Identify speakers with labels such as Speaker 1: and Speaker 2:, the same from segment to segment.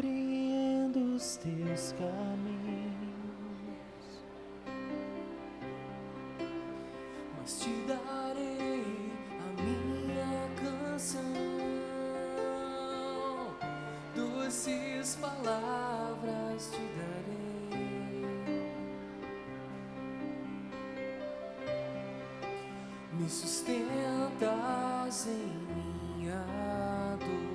Speaker 1: compreendo os teus caminhos, mas te darei a minha canção, doces palavras te darei, me sustentas em minha dor,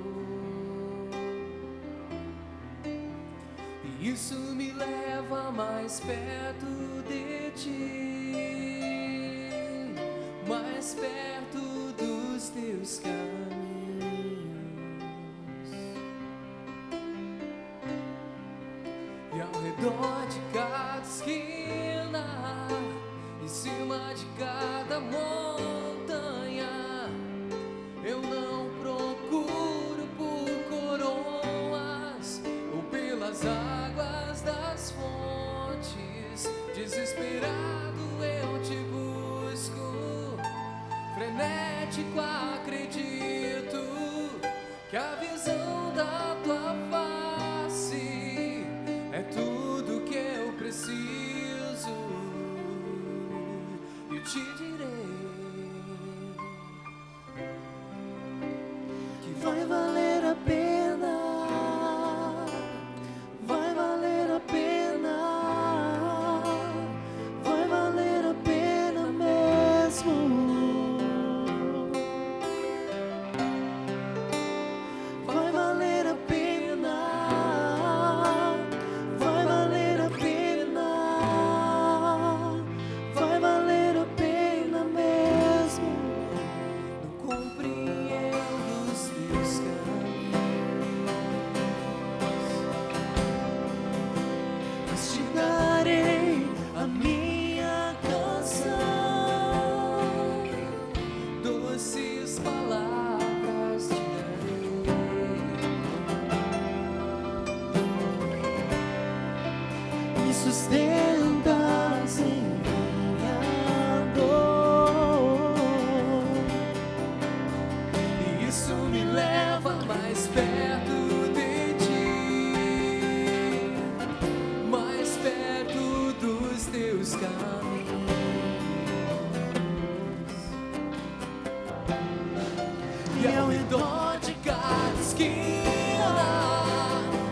Speaker 1: e isso me leva mais perto de ti, mais perto dos teus caminhos, e ao redor de cada esquina, em cima de cada montanha, eu não procuro por coroas ou pelas águas das fontes. Desesperado eu te busco, frenético acredito que a visão da tua face é tudo que eu preciso. E te direi que vai valer a pena, vai valer a pena, vai valer a pena mesmo. Vai valer a pena, vai valer a pena, vai valer a pena mesmo. Não compreendo os teus caminhos, mas te darei a minha canção, doces palavras te darei, me sustentas em minha dor, e isso me leva mais perto de ti, mais perto dos teus caminhos, e ao redor de cada esquina,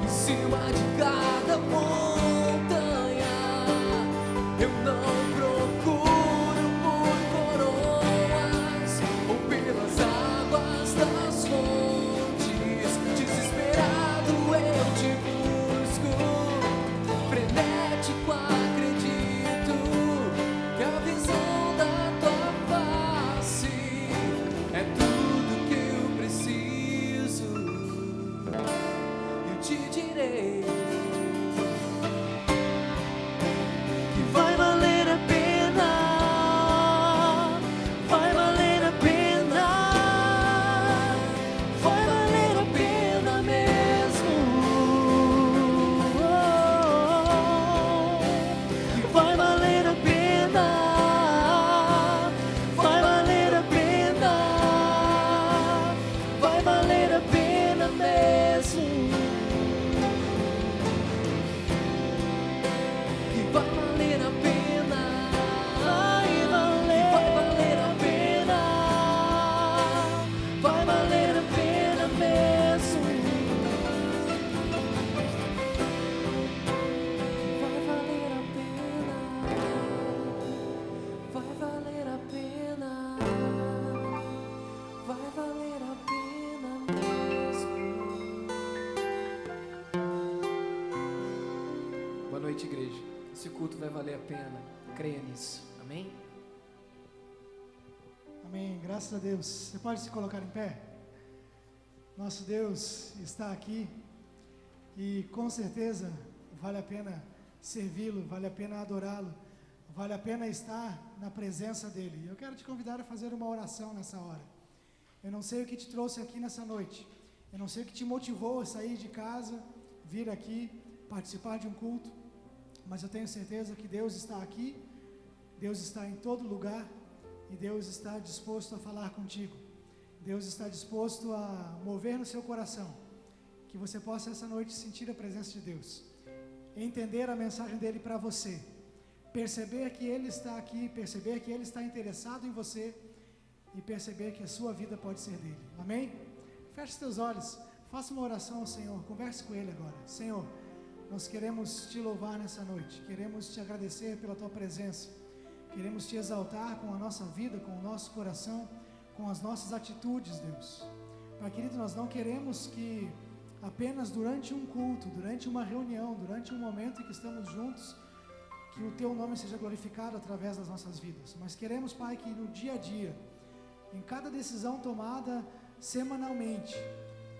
Speaker 1: em cima de cada montanha, eu não procuro por coroas ou pelas águas das fontes. Desesperado eu te busco, frenético acredito que a visão da tua face é tudo que eu preciso. Eu te direi que vai valer a pena, vai valer a pena, vai valer a pena mesmo. Vai valer a pena, vai valer a pena, vai valer a pena mesmo. Que vai valer a pena, vai valer a pena, vai valer a pena mesmo. Vai valer a pena, vai valer a pena, vai valer a pena mesmo. Boa noite, igreja. Esse culto vai valer a pena. Creia nisso. Amém?
Speaker 2: Amém, graças a Deus. Você pode se colocar em pé? Nosso Deus está aqui e com certeza vale a pena servi-lo, vale a pena adorá-lo, vale a pena estar na presença dEle. Eu quero te convidar a fazer uma oração nessa hora. Eu não sei o que te trouxe aqui nessa noite, eu não sei o que te motivou a sair de casa, vir aqui, participar de um culto, mas eu tenho certeza que Deus está aqui, Deus está em todo lugar e Deus está disposto a falar contigo. Deus está disposto a mover no seu coração, que você possa essa noite sentir a presença de Deus, entender a mensagem dele para você, perceber que ele está aqui, perceber que ele está interessado em você e perceber que a sua vida pode ser dele. Amém? Feche seus olhos, faça uma oração ao Senhor, converse com ele agora. Senhor, nós queremos te louvar nessa noite, queremos te agradecer pela tua presença, queremos te exaltar com a nossa vida, com o nosso coração, com as nossas atitudes, Deus. Pai querido, nós não queremos que apenas durante um culto, durante uma reunião, durante um momento em que estamos juntos, que o teu nome seja glorificado através das nossas vidas, mas queremos, Pai, que no dia a dia, em cada decisão tomada semanalmente,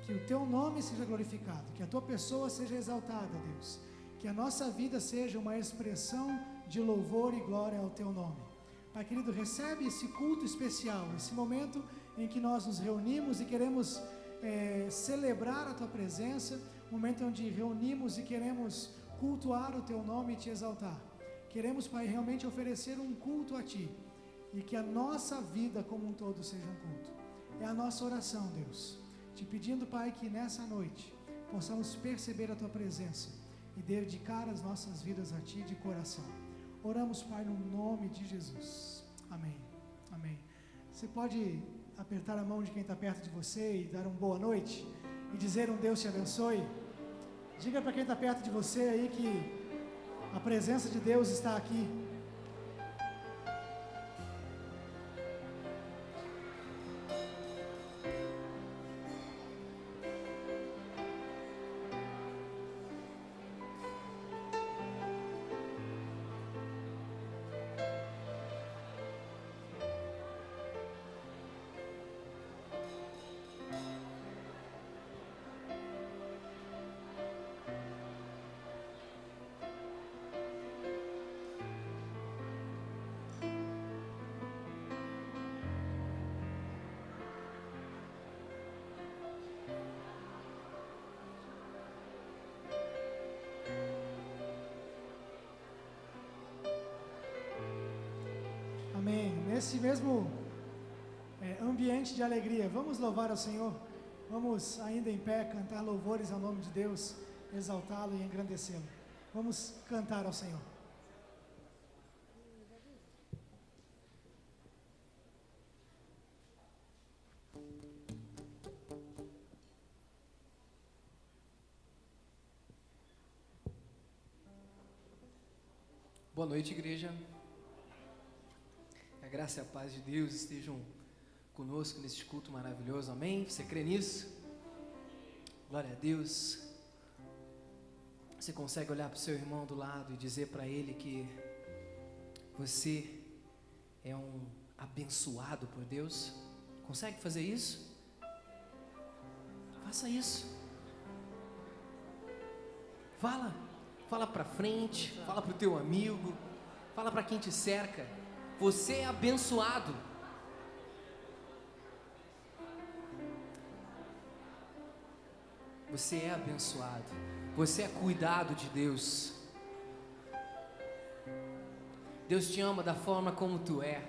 Speaker 2: que o teu nome seja glorificado, que a tua pessoa seja exaltada, Deus, que a nossa vida seja uma expressão de louvor e glória ao teu nome. Pai querido, recebe esse culto especial, esse momento em que nós nos reunimos e queremos celebrar a tua presença, momento onde reunimos e queremos cultuar o teu nome e te exaltar. Queremos, Pai, realmente oferecer um culto a ti e que a nossa vida como um todo seja um culto. É a nossa oração, Deus, te pedindo, Pai, que nessa noite possamos perceber a tua presença e dedicar as nossas vidas a ti de coração. Oramos, Pai, no nome de Jesus. Amém. Amém. Você pode apertar a mão de quem está perto de você e dar uma boa noite e dizer um Deus te abençoe? Diga para quem está perto de você aí que a presença de Deus está aqui. Amém. Nesse mesmo ambiente de alegria, vamos louvar ao Senhor. Vamos ainda em pé cantar louvores ao nome de Deus, exaltá-lo e engrandecê-lo. Vamos cantar ao Senhor.
Speaker 1: Boa noite, igreja. A graça e a paz de Deus estejam conosco nesse culto maravilhoso, amém? Você crê nisso? Glória a Deus. Você consegue olhar para o seu irmão do lado e dizer para ele que você é um abençoado por Deus? Consegue fazer isso? Faça isso. Fala para frente, fala para o teu amigo, fala para quem te cerca. Você é abençoado. Você é abençoado. Você é cuidado de Deus. Deus te ama da forma como tu é.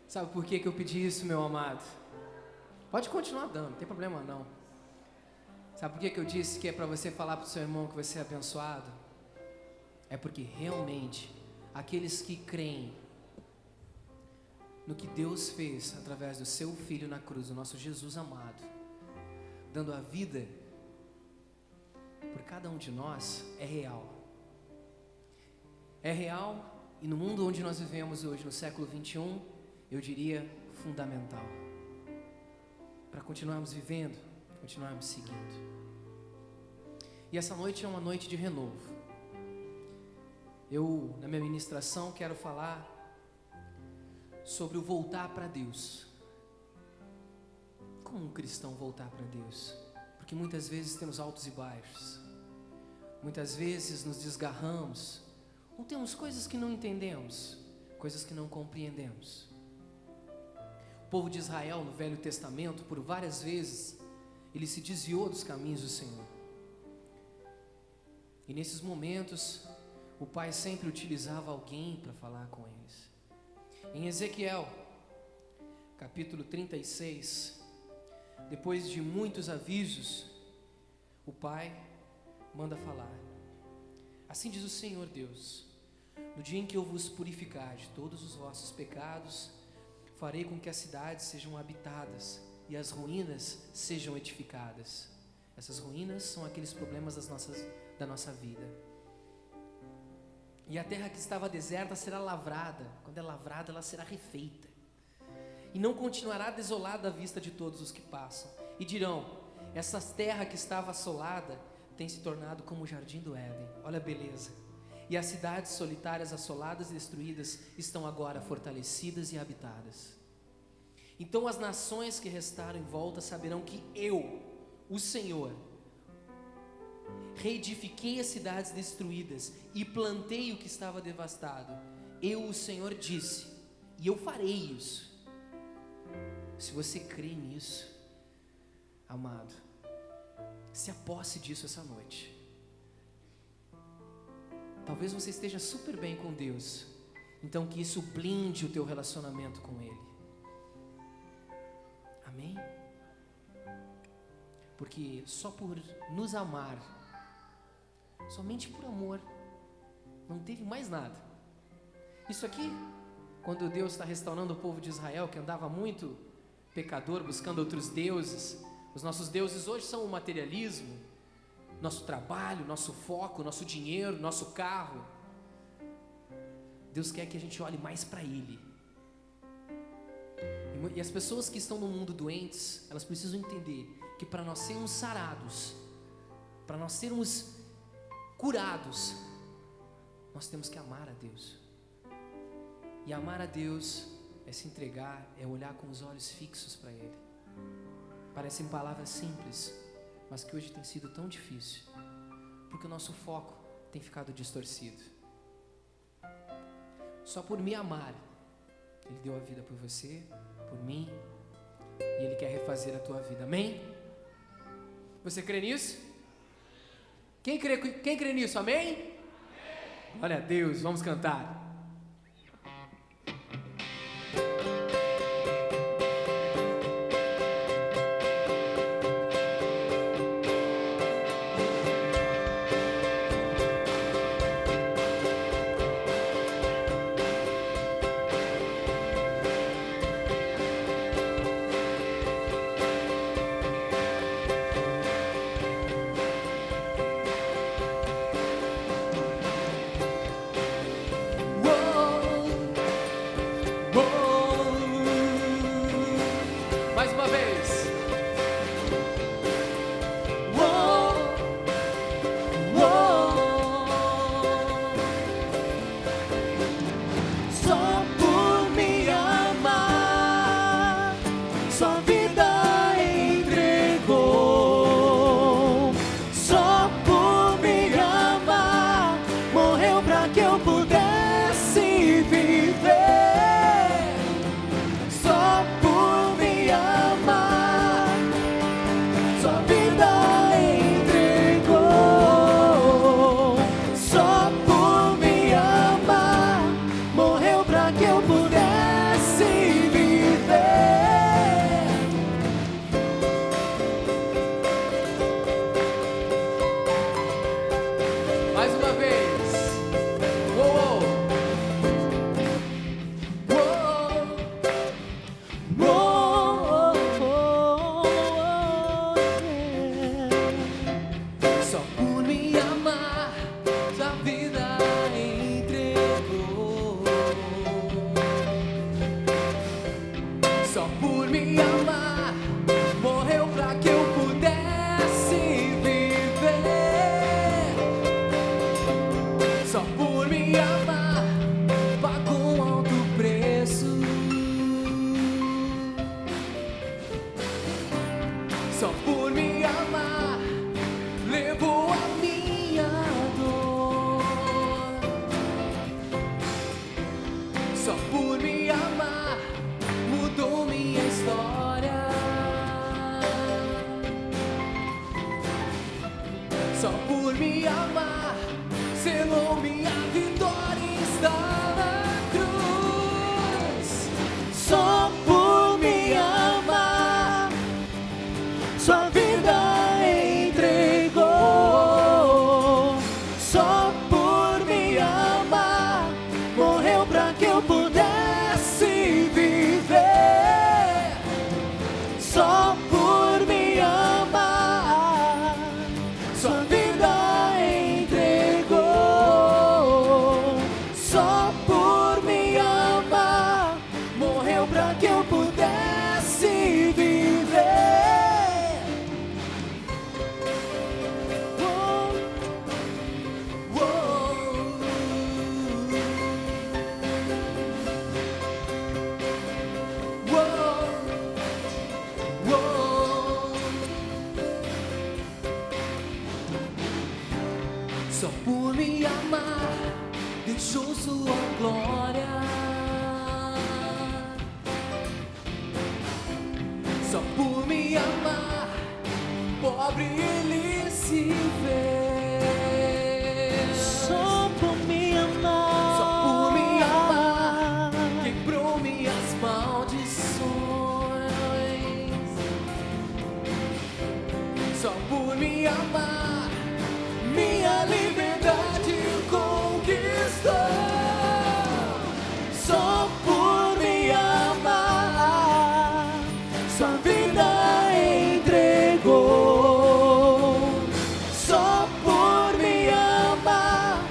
Speaker 1: Sabe por que eu pedi isso, meu amado? Pode continuar dando, não tem problema não. Sabe por que eu disse que é para você falar para o seu irmão que você é abençoado? É porque realmente aqueles que creem no que Deus fez através do seu Filho na cruz, o nosso Jesus amado, dando a vida por cada um de nós, é real. É real, e no mundo onde nós vivemos hoje, no século 21, eu diria fundamental. Para continuarmos vivendo, continuarmos seguindo. E essa noite é uma noite de renovo. Eu, na minha ministração, quero falar sobre o voltar para Deus. Como um cristão voltar para Deus? Porque muitas vezes temos altos e baixos. Muitas vezes nos desgarramos. Ou temos coisas que não entendemos, coisas que não compreendemos. O povo de Israel, no Velho Testamento, por várias vezes, ele se desviou dos caminhos do Senhor. E nesses momentos, o Pai sempre utilizava alguém para falar com eles. Em Ezequiel, capítulo 36, depois de muitos avisos, o pai manda falar: assim diz o Senhor Deus, no dia em que eu vos purificar de todos os vossos pecados, farei com que as cidades sejam habitadas e as ruínas sejam edificadas. Essas ruínas são aqueles problemas da nossa vida. E a terra que estava deserta será lavrada. Quando é lavrada, ela será refeita. E não continuará desolada à vista de todos os que passam. E dirão: essa terra que estava assolada tem se tornado como o jardim do Éden. Olha a beleza. E as cidades solitárias, assoladas e destruídas, estão agora fortalecidas e habitadas. Então as nações que restaram em volta saberão que eu, o Senhor, reedifiquei as cidades destruídas e plantei o que estava devastado. Eu, o Senhor, disse, e eu farei isso. Se você crê nisso, amado, se aposse disso essa noite. Talvez você esteja super bem com Deus, então que isso blinde o teu relacionamento com Ele. Amém? Porque só por nos amar, somente por amor, não teve mais nada. Isso aqui, quando Deus está restaurando o povo de Israel, que andava muito pecador, buscando outros deuses. Os nossos deuses hoje são o materialismo, nosso trabalho, nosso foco, nosso dinheiro, nosso carro. Deus quer que a gente olhe mais para Ele. E as pessoas que estão no mundo doentes, elas precisam entender que para nós sermos sarados, para nós sermos curados, nós temos que amar a Deus. E amar a Deus é se entregar, é olhar com os olhos fixos para Ele. Parecem palavras simples, mas que hoje tem sido tão difícil, porque o nosso foco tem ficado distorcido. Só por me amar, Ele deu a vida por você, por mim, e Ele quer refazer a tua vida. Amém? Você crê nisso? Quem crê nisso? Amém? Amém. Glória a Deus, vamos cantar. Só por me amar, deixou sua glória. Só por me amar, pobre ele se vê.
Speaker 3: Só por me amar,
Speaker 1: Só por me amar, quebrou minhas maldições. Só por me amar, minha liberdade conquistou. Só por me amar, sua vida entregou. Só por me amar,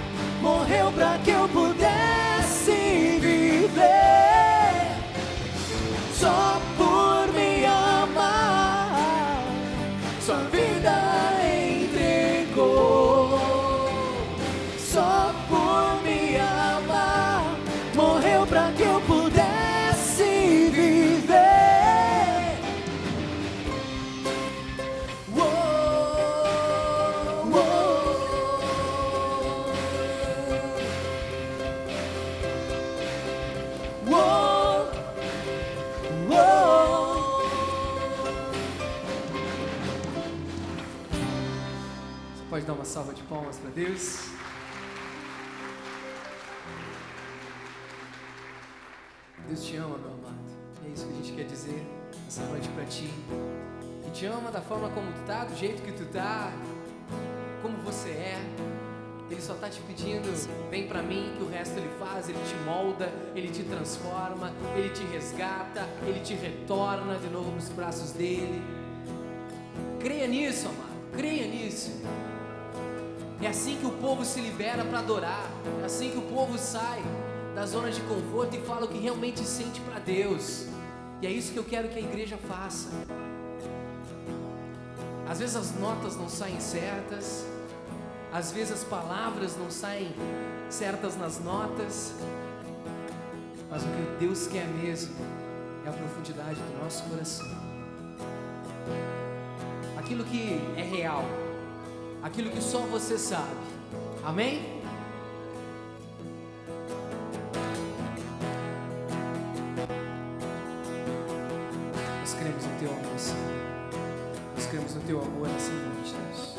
Speaker 1: morreu pra que eu pudesse viver. Só por me amar, sua vida entregou. Só por me amar, morreu pra que eu pudesse viver. Uou, uou, uou. Você pode dar uma salva de palmas para Deus? Deus te ama, meu amado. É isso que a gente quer dizer essa noite pra ti. E te ama da forma como tu tá, do jeito que tu tá, como você é. Ele só tá te pedindo, vem pra mim, que o resto ele faz, ele te molda, ele te transforma, ele te resgata, ele te retorna de novo nos braços dele. Creia nisso, amado, creia nisso. É assim que o povo se libera para adorar, é assim que o povo sai da zona de conforto e fala o que realmente sente para Deus. E é isso que eu quero que a igreja faça. Às vezes as notas não saem certas, às vezes as palavras não saem certas nas notas, mas o que Deus quer mesmo é a profundidade do nosso coração. Aquilo que é real, aquilo que só você sabe. Amém? Nós cremos no Teu amor, Senhor. Nós cremos no Teu amor nessa noite, Deus.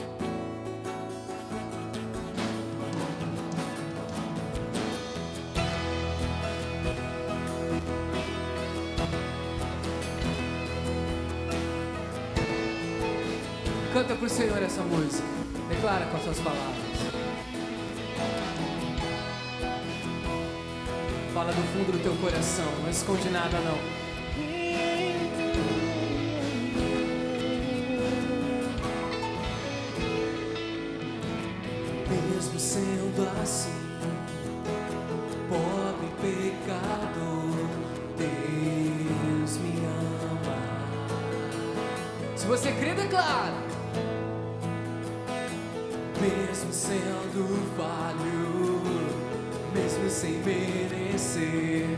Speaker 1: Canta pro Senhor essa música. Declara com as suas palavras. Fala do fundo do teu coração. Não esconde nada, não. Mesmo sendo assim, pobre pecador, Deus me ama. Se você crê, declara. Mesmo sendo falho, mesmo sem merecer,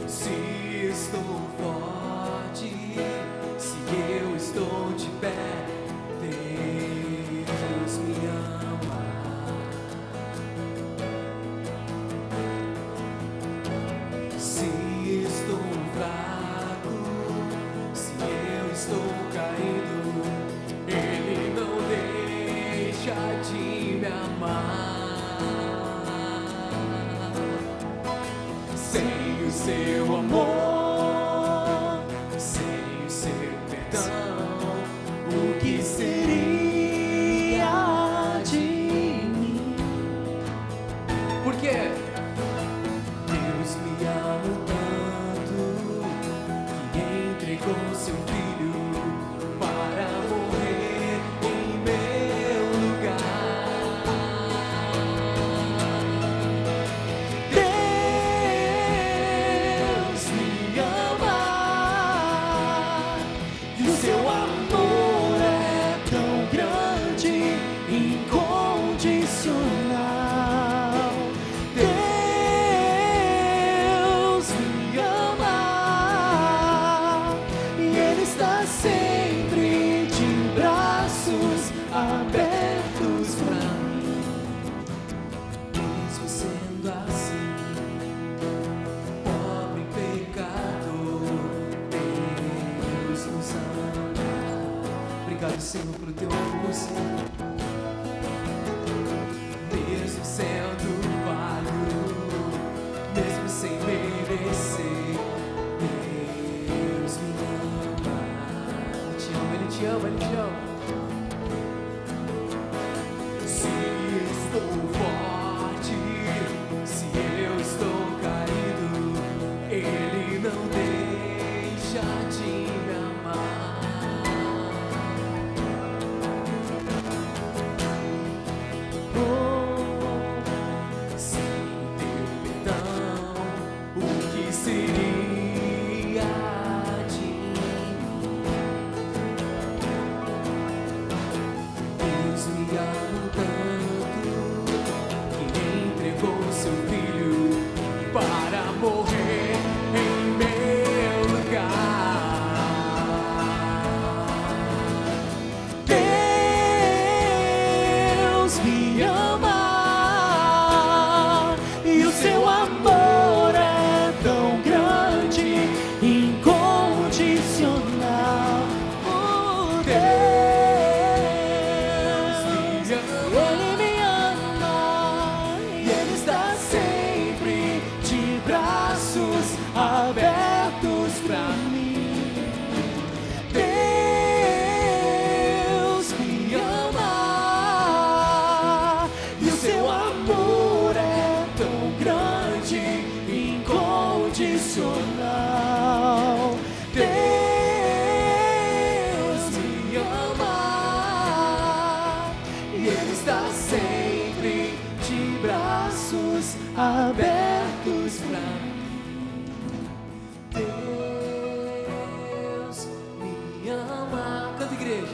Speaker 1: se estou forte, se eu estou de pé, Deus me ama. Se estou fraco, se eu estou caído, Ele não deixa de me amar. Sem o seu amor, sem o seu perdão, o que seria de mim? Por quê? Deus me ama tanto que entregou seu filho para morrer em meu lugar. Deus me ama e o seu amor é tão grande, incondicional. Deus me ama Obrigado, Senhor, pelo teu amor, Senhor. Mesmo sendo falho, mesmo sem merecer, Deus me ama. Ele te ama, Ele te ama, Ele te ama. Se estou forte, se eu estou caído, Ele não deixa de me amar. Oh, sem teu perdão, o que seria de mim? Deus me ama tanto que entregou seu filho para morrer em meu lugar. Deus me ama e o seu amor é tão grande, incondicional. Oh, Deus me ama, Ele me ama e Ele está sempre de braços abertos pra mim. Deus me ama e o seu amor é tão grande, incondicional. Deus me ama e Ele está sempre de braços abertos pra mim. Deus me ama. Canta, igreja.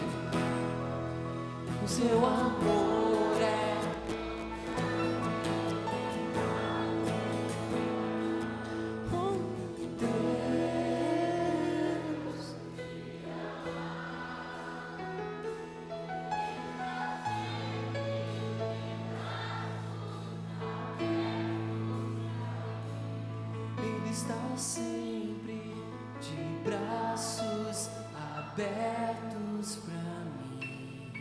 Speaker 1: O seu amor é oh, Deus. Ele está sempre de braços abertos pra mim.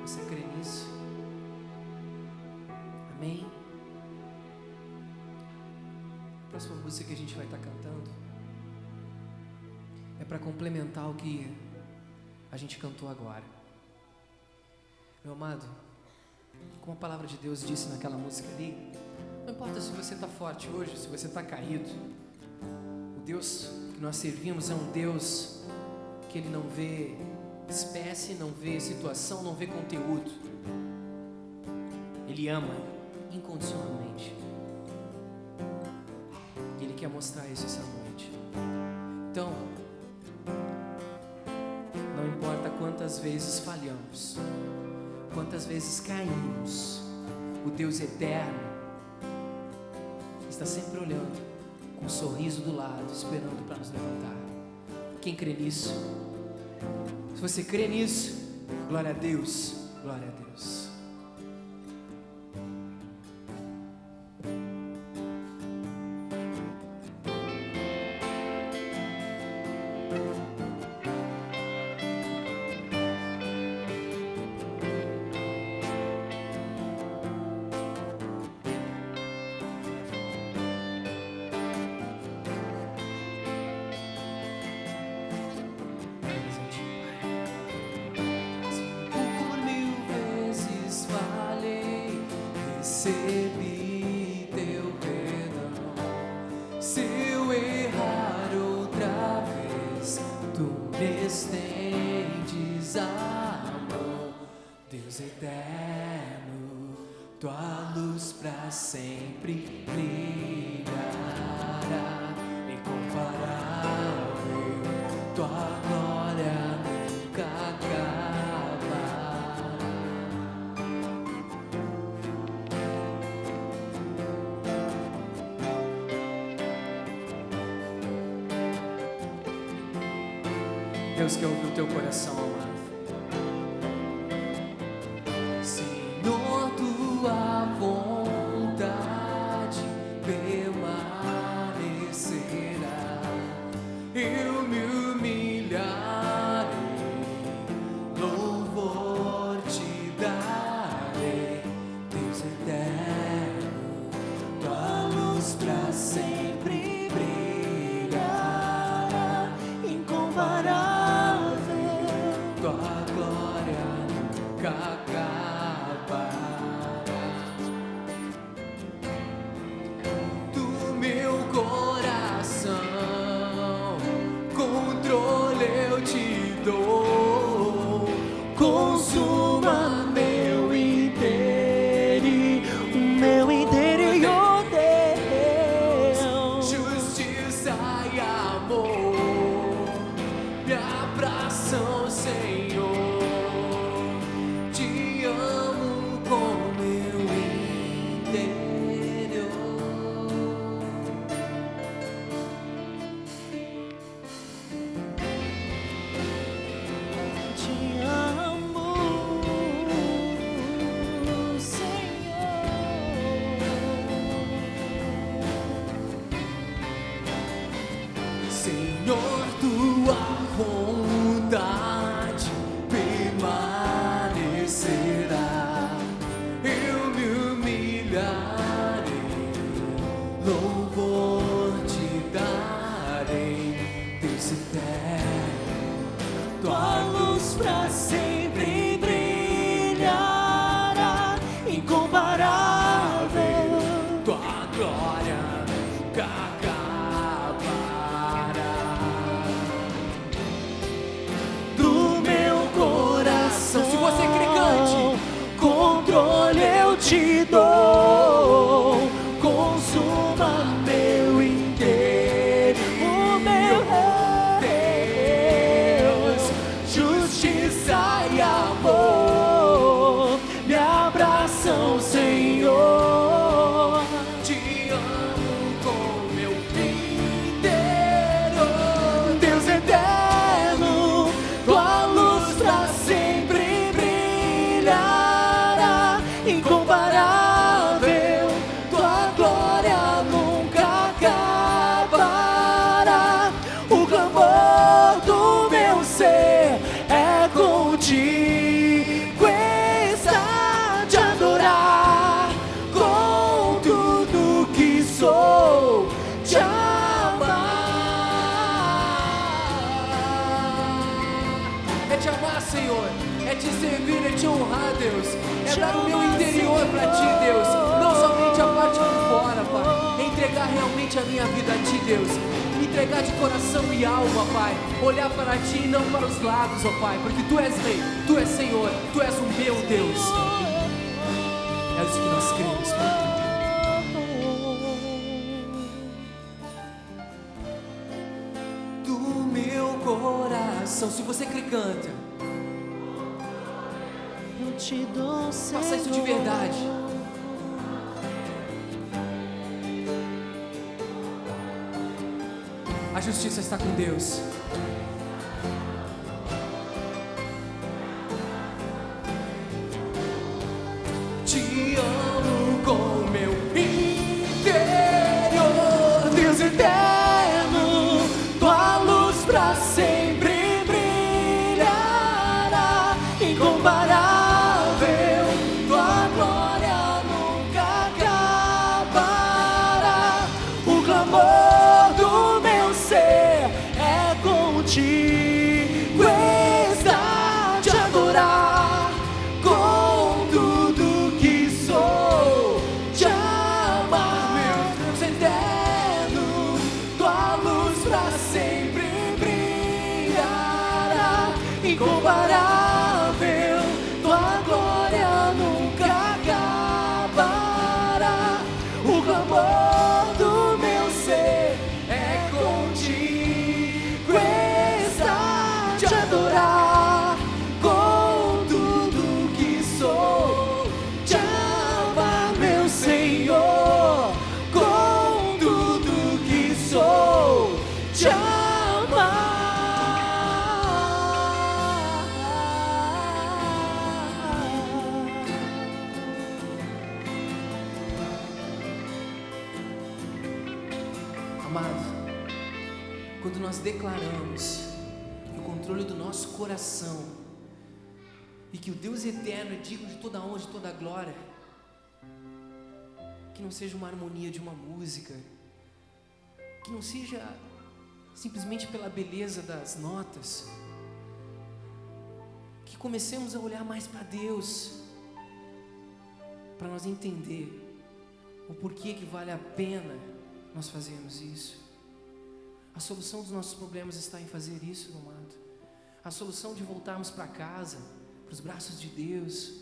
Speaker 1: Você crê nisso? Amém? A próxima música que a gente vai estar cantando é para complementar o que a gente cantou agora. Meu amado, como a palavra de Deus disse naquela música ali, não importa se você está forte hoje, se você está caído, o Deus que nós servimos é um Deus que Ele não vê espécie, não vê situação, não vê conteúdo. Ele ama incondicionalmente. E Ele quer mostrar isso essa noite. Então, não importa quantas vezes falhamos, quantas vezes caímos, o Deus eterno está sempre olhando, com um sorriso do lado, esperando para nos levantar. Quem crê nisso? Se você crê nisso, glória a Deus, glória a Deus. Por mil vezes falhei, recebi teu perdão. Se eu errar outra vez, tu me estendes a mão. Deus eterno, tua luz pra sempre brilhará. Incomparável, tua glória nunca acabará. Deus quer ouvir o teu coração, amado. Senhor, tua vontade permanecerá. Eu me humilhar te dou. Consuma meu interior, Deus. Justiça e amor me abraçam, Senhor. Te amo com meu interior.
Speaker 3: Te amo, Senhor.
Speaker 1: Senhor, tua vontade permanecerá. Eu me humilharei, louvor te darei, Deus eterno.
Speaker 3: Tua luz pra sempre brilhará, incomparável.
Speaker 1: Tua glória nunca acabará. Do meu coração, se você crê, cante.
Speaker 3: Controle eu te dou, consuma meu interior, meu Deus.
Speaker 1: Justiça e amor
Speaker 3: Me abraçam, Senhor.
Speaker 1: te amo com meu interior.
Speaker 3: Deus eterno, tua luz pra sempre brilhará, incomparável. Tua glória nunca acabará. O clamor do meu ser é contigo está te adorar com tudo que sou, te amar.
Speaker 1: É te amar, Senhor. É te servir, é te honrar, Deus. É
Speaker 3: Te
Speaker 1: dar o meu
Speaker 3: amar,
Speaker 1: interior pra ti,
Speaker 3: Senhor.
Speaker 1: Deus. Não somente a parte de fora, Pai. É entregar realmente a minha vida a ti, Deus. Entregar de coração e alma, Pai. Olhar para ti e não para os lados, ó Pai. Porque tu és Rei, tu és Senhor, tu és o meu Deus. É isso que nós cremos, Pai. Do meu coração. Se você crê, canta.
Speaker 3: Eu te dou, Senhor.
Speaker 1: Faça isso de verdade. A justiça está com Deus. Te amo com meu interior,
Speaker 3: Deus eterno, tua luz pra sempre brilhará, incomparável. Tua glória nunca acabará. O clamor do meu ser é contigo está te adorar com tudo que sou, te amar.
Speaker 1: meu Deus eterno.
Speaker 3: Tua luz pra sempre brilhará, incomparável. Tua glória nunca acabará. O clamor do meu ser é contigo está te adorar com tudo que sou, te amar, meu Senhor, com tudo que sou, te
Speaker 1: Amado, quando nós declaramos que o controle do nosso coração e que o Deus eterno é digno de toda a honra, de toda a glória, que não seja uma harmonia de uma música, que não seja simplesmente pela beleza das notas, que comecemos a olhar mais para Deus, para nós entender o porquê que vale a pena nós fazermos isso. A solução dos nossos problemas está em fazer isso, amado. A solução de voltarmos para casa, para os braços de Deus,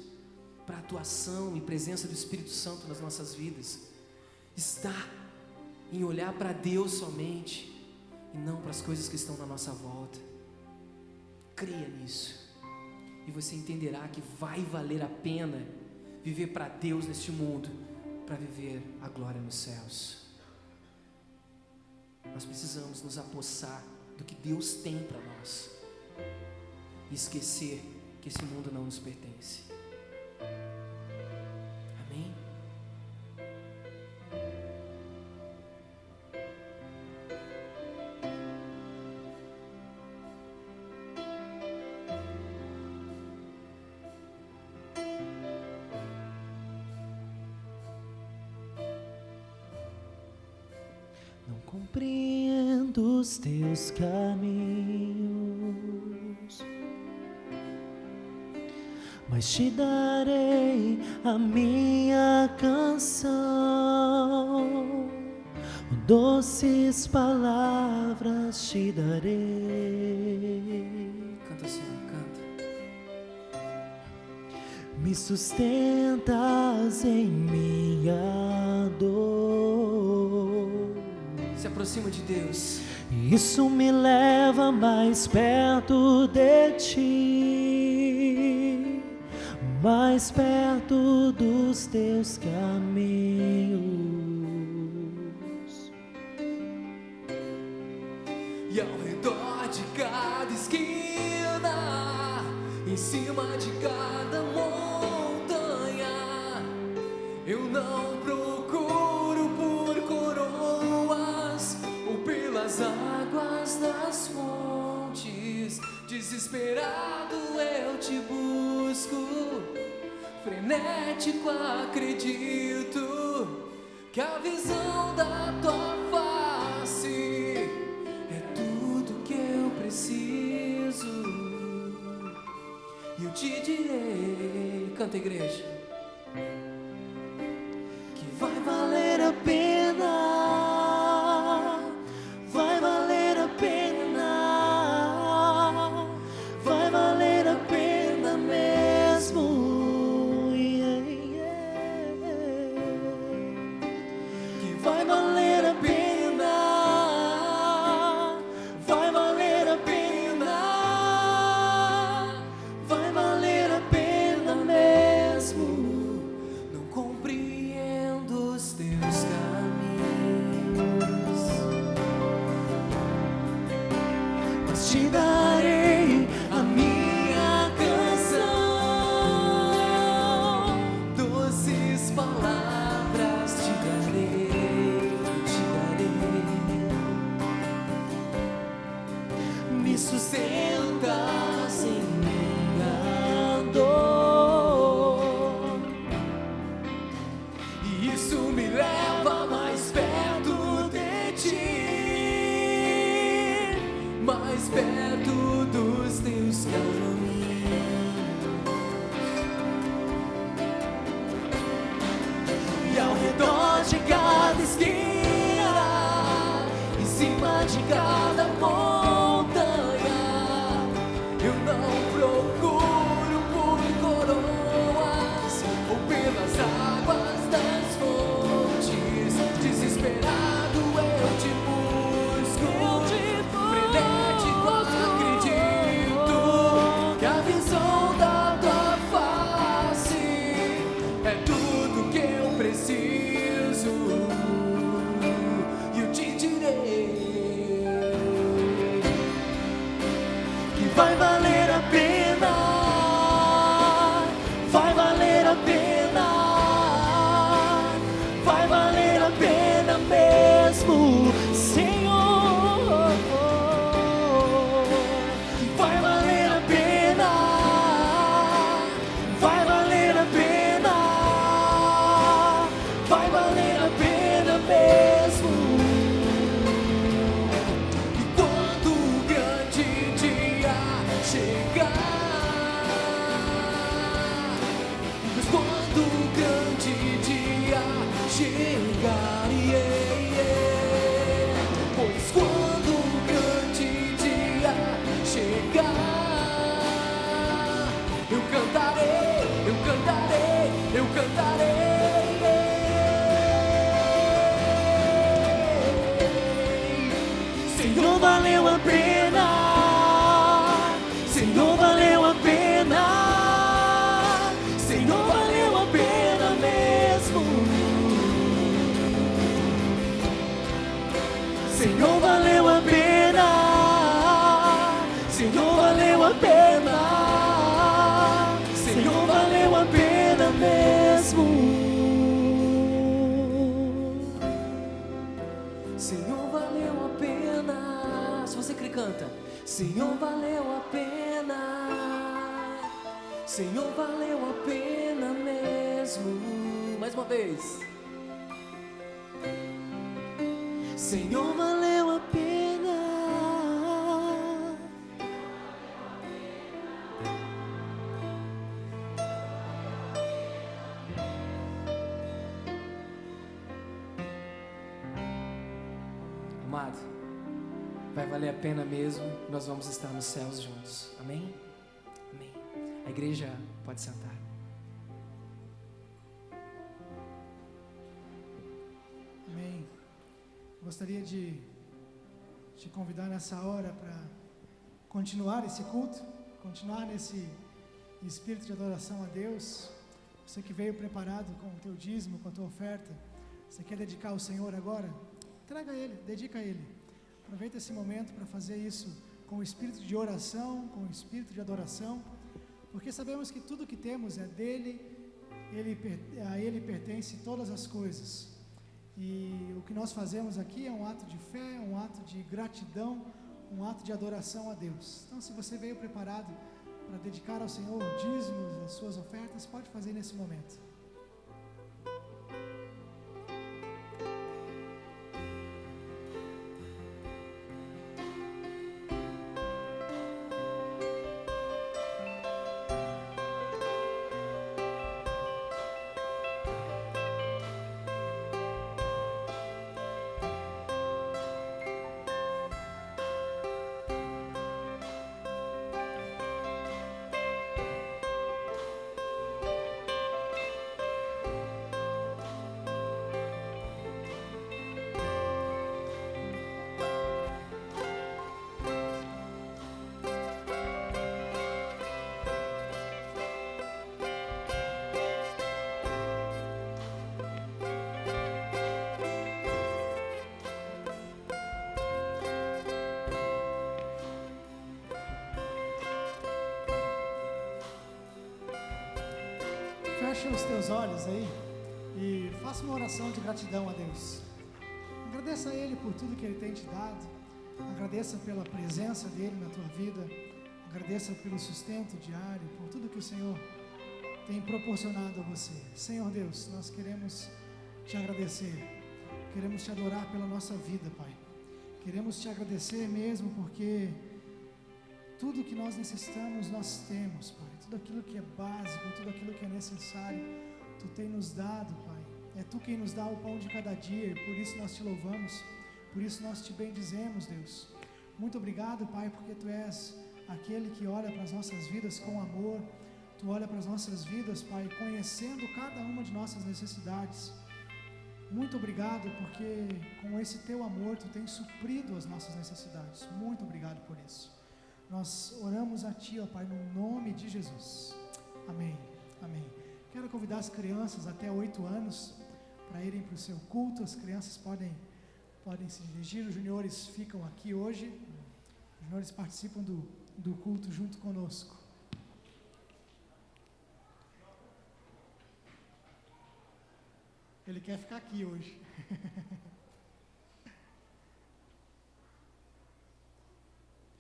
Speaker 1: para a atuação e presença do Espírito Santo nas nossas vidas, está em olhar para Deus somente e não para as coisas que estão na nossa volta. Creia nisso e você entenderá que vai valer a pena viver para Deus neste mundo, para viver a glória nos céus. Nós precisamos nos apossar do que Deus tem para nós e esquecer que esse mundo não nos pertence. Amém?
Speaker 3: Não compreendo os teus caminhos, mas te darei a minha canção, doces palavras te darei.
Speaker 1: Canta, Senhor, canta.
Speaker 3: Me sustentas em minha dor.
Speaker 1: Se aproxima de Deus.
Speaker 3: Isso me leva mais perto de ti, mais perto dos teus caminhos.
Speaker 1: E ao redor de cada esquina, em cima de cada montanha, eu não procuro por coroas ou pelas águas das fontes. Desesperado eu te busco, frenético acredito que a visão da tua face é tudo que eu preciso. E eu te direi, canta, igreja, que vai valer a pena, vai valer a pena, vai valer a pena mesmo. Que vai valer a pena, vai valer a pena, vai valer a pena mesmo. Não compreendo os teus caminhos, mas te darei a minha canção, doces palavras te darei, te darei. Me sustentas em minha dor, e isso me leva mais perto de ti, mais perto dos teus caminhos. E ao redor de cada esquina, em cima de cada montanha, eu não procuro por coroas ou pelas águas das fontes. Desesperado eu te busco, frenético acredito que a visão da tua face é tudo que eu preciso. E eu te direi que vai valer a pena, vai valer a pena, vai valer a pena mesmo, Senhor. Vai valer a pena, vai valer a pena, vai valer a pena mesmo. E quando o grande dia
Speaker 3: Senhor, valeu a pena. Senhor, valeu a pena. Senhor, valeu a pena mesmo. Senhor, valeu a pena. Senhor, valeu a pena. Senhor, valeu a pena mesmo.
Speaker 1: Senhor, valeu a pena. Se você crê, canta. Senhor, valeu a pena. Senhor, valeu a pena mesmo. Mais uma vez. Senhor, valeu a pena. Amado, vai valer a pena mesmo. Nós vamos estar nos céus juntos. Amém? Amém. A igreja pode sentar.
Speaker 2: Amém. Gostaria de te convidar nessa hora para continuar esse culto, continuar nesse espírito de adoração a Deus. Você que veio preparado com o teu dízimo, com a tua oferta, você quer dedicar ao Senhor agora? Entrega a Ele, dedica a Ele. Aproveita esse momento para fazer isso com o espírito de oração, com o espírito de adoração, porque sabemos que tudo que temos é dele, a Ele pertence todas as coisas. E o que nós fazemos aqui é um ato de fé, um ato de gratidão, um ato de adoração a Deus. Então, se você veio preparado para dedicar ao Senhor dízimos, as suas ofertas, pode fazer nesse momento. Fecha os teus olhos aí e faça uma oração de gratidão a Deus. Agradeça a Ele por tudo que Ele tem te dado. Agradeça pela presença dEle na tua vida. Agradeça pelo sustento diário, por tudo que o Senhor tem proporcionado a você. Senhor Deus, nós queremos te agradecer. Queremos te adorar pela nossa vida, Pai. Queremos te agradecer mesmo porque tudo que nós necessitamos, nós temos, Pai. Tudo aquilo que é básico, tudo aquilo que é necessário, Tu tem nos dado, Pai. É Tu quem nos dá o pão de cada dia e por isso nós te louvamos, por isso nós te bendizemos, Deus. Muito obrigado, Pai, porque Tu és aquele que olha para as nossas vidas com amor. Tu olha para as nossas vidas, Pai, conhecendo cada uma de nossas necessidades. Muito obrigado porque com esse Teu amor Tu tens suprido as nossas necessidades. Muito obrigado por isso. Nós oramos a Ti, ó Pai, no nome de Jesus. Amém, amém. Quero convidar as crianças até 8 anos para irem para o seu culto. As crianças podem se dirigir. Os juniores ficam aqui hoje. Os juniores participam do culto junto conosco. Ele quer ficar aqui hoje.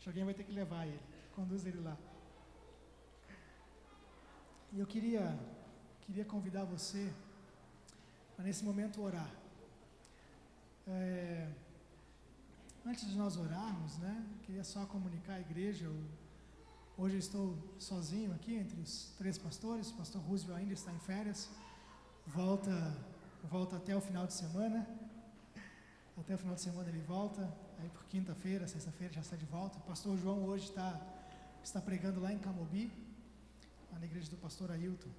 Speaker 2: Alguém vai ter que levar ele, conduz ele lá. E eu queria convidar você a nesse momento orar. Antes de nós orarmos, né, queria só comunicar à igreja. Hoje eu estou sozinho aqui entre os 3 pastores. O pastor Roosevelt ainda está em férias. Volta até o final de semana. Até o final de semana ele volta. Aí por quinta-feira, sexta-feira já está de volta. O pastor João hoje está pregando lá em Camobi, lá na igreja do pastor Ailton.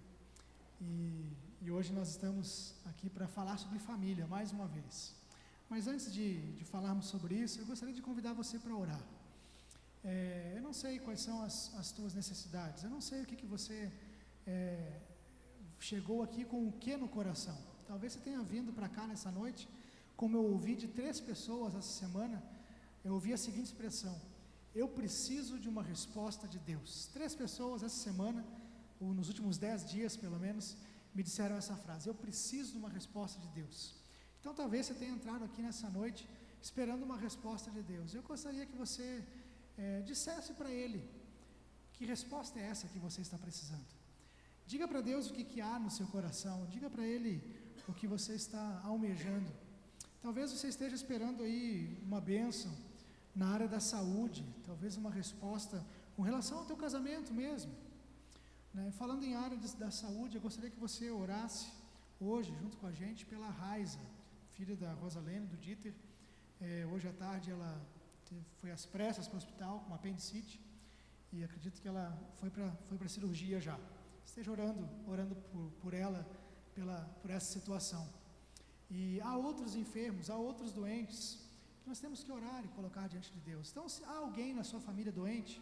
Speaker 2: E hoje nós estamos aqui para falar sobre família, mais uma vez. Mas antes de falarmos sobre isso, eu gostaria de convidar você para orar. Eu não sei quais são as tuas necessidades, eu não sei o que você chegou aqui com o que no coração. Talvez você tenha vindo para cá nessa noite, como eu ouvi de 3 pessoas essa semana, eu ouvi a seguinte expressão: eu preciso de uma resposta de Deus. 3 pessoas essa semana, ou nos últimos 10 dias pelo menos, me disseram essa frase: eu preciso de uma resposta de Deus. Então talvez você tenha entrado aqui nessa noite esperando uma resposta de Deus. Eu gostaria que você dissesse para Ele que resposta é essa que você está precisando. Diga para Deus o que há no seu coração, diga para Ele o que você está almejando. Talvez você esteja esperando aí uma bênção na área da saúde, talvez uma resposta com relação ao teu casamento mesmo, né? Falando em área da saúde, eu gostaria que você orasse hoje junto com a gente pela Raiza, filha da Rosalene, do Dieter. Hoje à tarde ela foi às pressas para o hospital com apendicite e acredito que ela foi para cirurgia já. Esteja orando por ela, por essa situação. E há outros enfermos, há outros doentes que nós temos que orar e colocar diante de Deus. Então, se há alguém na sua família doente,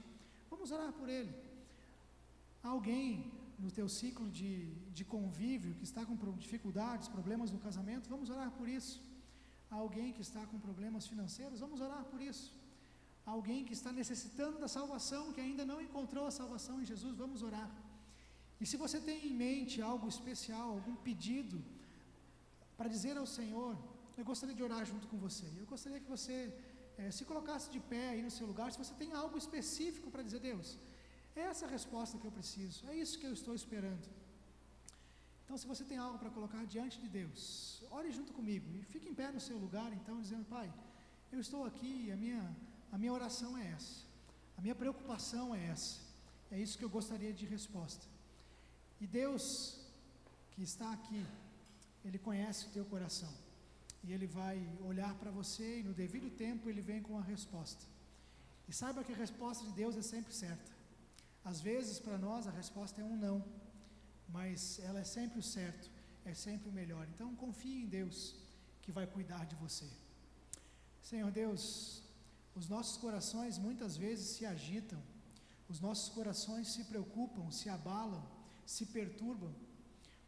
Speaker 2: vamos orar por ele. Há alguém no teu ciclo de convívio que está com dificuldades, problemas no casamento, vamos orar por isso. Há alguém que está com problemas financeiros, vamos orar por isso. Há alguém que está necessitando da salvação, que ainda não encontrou a salvação em Jesus, vamos orar. E se você tem em mente algo especial, algum pedido para dizer ao Senhor, eu gostaria de orar junto com você. Eu gostaria que você se colocasse de pé aí no seu lugar, se você tem algo específico para dizer: Deus, essa é a resposta que eu preciso, é isso que eu estou esperando. Então, se você tem algo para colocar diante de Deus, ore junto comigo e fique em pé no seu lugar, então, dizendo: Pai, eu estou aqui e a minha oração é essa, a minha preocupação é essa, é isso que eu gostaria de resposta. E Deus que está aqui, Ele conhece o teu coração e Ele vai olhar para você e no devido tempo Ele vem com a resposta. E saiba que a resposta de Deus é sempre certa. Às vezes para nós a resposta é um não, mas ela é sempre o certo, é sempre o melhor. Então confie em Deus que vai cuidar de você. Senhor Deus, os nossos corações muitas vezes se agitam, os nossos corações se preocupam, se abalam, se perturbam,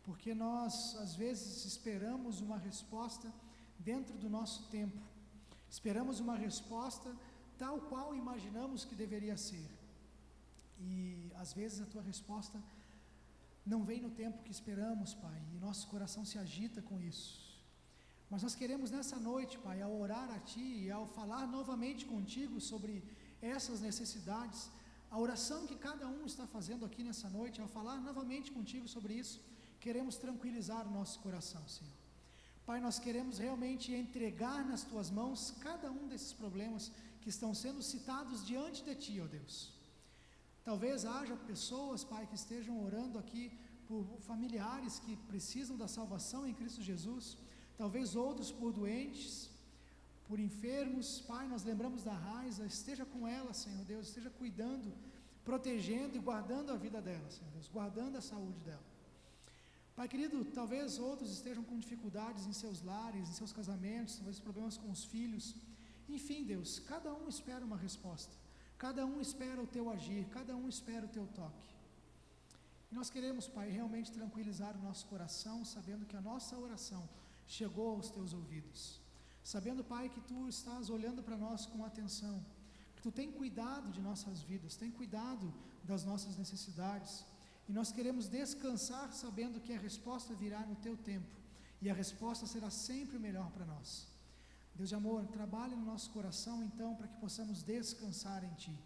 Speaker 2: porque nós às vezes esperamos uma resposta dentro do nosso tempo, esperamos uma resposta tal qual imaginamos que deveria ser, e às vezes a tua resposta não vem no tempo que esperamos, Pai, e nosso coração se agita com isso. Mas nós queremos nessa noite, Pai, ao orar a Ti e ao falar novamente contigo sobre essas necessidades, a oração que cada um está fazendo aqui nessa noite, ao falar novamente contigo sobre isso, queremos tranquilizar o nosso coração, Senhor. Pai, nós queremos realmente entregar nas Tuas mãos cada um desses problemas que estão sendo citados diante de Ti, ó Deus. Talvez haja pessoas, Pai, que estejam orando aqui por familiares que precisam da salvação em Cristo Jesus, talvez outros por doentes, por enfermos. Pai, nós lembramos da Raiza, esteja com ela, Senhor Deus, esteja cuidando, protegendo e guardando a vida dela, Senhor Deus, guardando a saúde dela. Pai querido, talvez outros estejam com dificuldades em seus lares, em seus casamentos, talvez problemas com os filhos. Enfim, Deus, cada um espera uma resposta, cada um espera o Teu agir, cada um espera o Teu toque. E nós queremos, Pai, realmente tranquilizar o nosso coração, sabendo que a nossa oração chegou aos Teus ouvidos, sabendo, Pai, que Tu estás olhando para nós com atenção, que Tu tem cuidado de nossas vidas, tem cuidado das nossas necessidades, e nós queremos descansar sabendo que a resposta virá no Teu tempo, e a resposta será sempre melhor para nós. Deus de amor, trabalhe no nosso coração então, para que possamos descansar em Ti,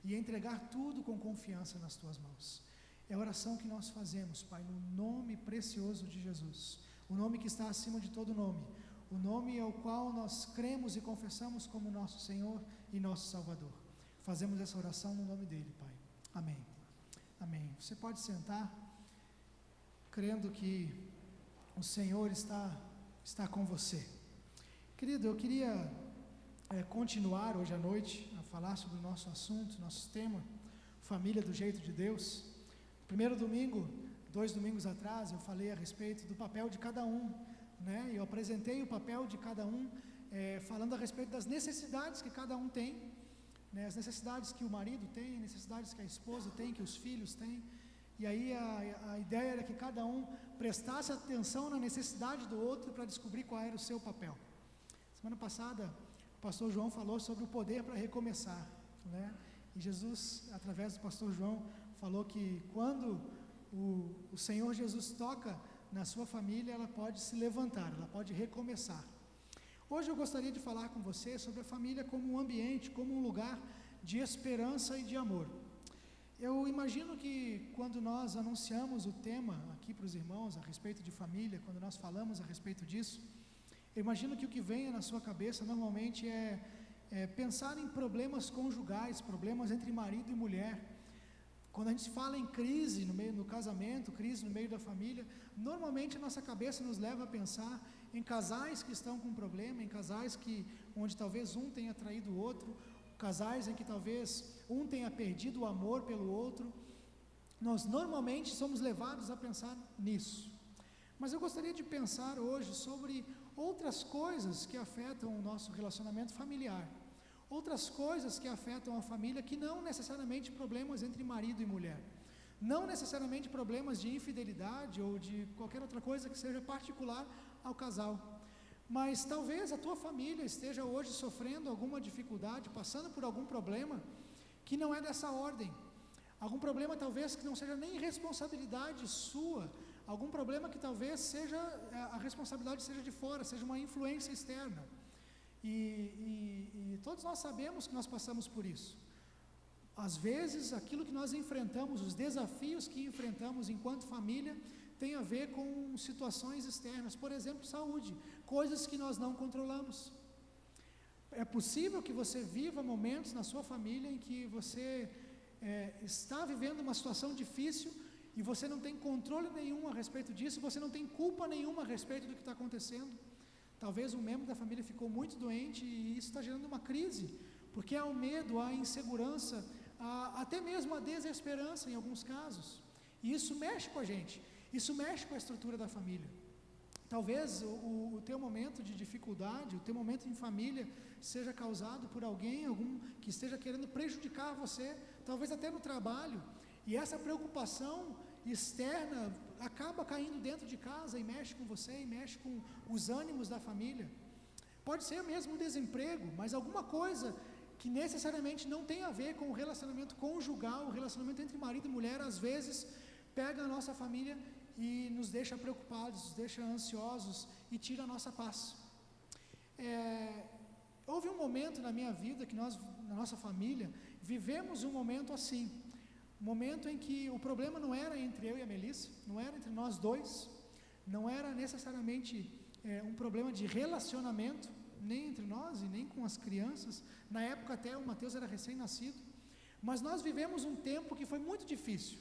Speaker 2: e entregar tudo com confiança nas Tuas mãos. É a oração que nós fazemos, Pai, no nome precioso de Jesus, o nome que está acima de todo nome, o nome ao qual nós cremos e confessamos como nosso Senhor e nosso Salvador. Fazemos essa oração no nome dEle, Pai. Amém. Amém. Você pode sentar, crendo que o Senhor está com você. Querido, eu queria continuar hoje à noite a falar sobre o nosso assunto, nosso tema, família do jeito de Deus. Primeiro domingo, 2 domingos atrás, eu falei a respeito do papel de cada um, né? Eu apresentei o papel de cada um falando a respeito das necessidades que cada um tem, né, as necessidades que o marido tem, necessidades que a esposa tem, que os filhos têm. E aí a ideia era que cada um prestasse atenção na necessidade do outro para descobrir qual era o seu papel. Semana passada, o pastor João falou sobre o poder para recomeçar, né? E Jesus, através do pastor João, falou que quando o Senhor Jesus toca na sua família, ela pode se levantar, ela pode recomeçar. Hoje eu gostaria de falar com você sobre a família como um ambiente, como um lugar de esperança e de amor. Eu imagino que quando nós anunciamos o tema aqui para os irmãos a respeito de família, quando nós falamos a respeito disso, eu imagino que o que vem na sua cabeça normalmente é pensar em problemas conjugais, problemas entre marido e mulher. Quando a gente fala em crise no casamento, crise no meio da família, normalmente a nossa cabeça nos leva a pensar em casais que estão com problema, em casais onde talvez um tenha traído o outro, casais em que talvez um tenha perdido o amor pelo outro. Nós normalmente somos levados a pensar nisso. Mas eu gostaria de pensar hoje sobre outras coisas que afetam o nosso relacionamento familiar, outras coisas que afetam a família, que não necessariamente problemas entre marido e mulher, não necessariamente problemas de infidelidade ou de qualquer outra coisa que seja particular ao casal. Mas talvez a tua família esteja hoje sofrendo alguma dificuldade, passando por algum problema que não é dessa ordem. Algum problema talvez que não seja nem responsabilidade sua, algum problema que talvez seja, a responsabilidade seja de fora, seja uma influência externa. E todos nós sabemos que nós passamos por isso. Às vezes, aquilo que nós enfrentamos, os desafios que enfrentamos enquanto família, tem a ver com situações externas, por exemplo, saúde, coisas que nós não controlamos. É possível que você viva momentos na sua família em que você está vivendo uma situação difícil e você não tem controle nenhum a respeito disso, você não tem culpa nenhuma a respeito do que está acontecendo. Talvez um membro da família ficou muito doente e isso está gerando uma crise, porque há o medo, há a insegurança, até mesmo a desesperança em alguns casos. E isso mexe com a gente, isso mexe com a estrutura da família. Talvez o teu momento de dificuldade, o teu momento em família seja causado por alguém que esteja querendo prejudicar você, talvez até no trabalho, e essa preocupação externa acaba caindo dentro de casa e mexe com você, e mexe com os ânimos da família. Pode ser mesmo um desemprego, mas alguma coisa que necessariamente não tem a ver com o relacionamento conjugal, o relacionamento entre marido e mulher, às vezes pega a nossa família e nos deixa preocupados, nos deixa ansiosos e tira a nossa paz. Houve um momento na minha vida que nós, na nossa família, vivemos um momento assim, um momento em que o problema não era entre eu e a Melissa, não era entre nós dois, não era necessariamente um problema de relacionamento, nem entre nós e nem com as crianças. Na época até o Mateus era recém-nascido, mas nós vivemos um tempo que foi muito difícil.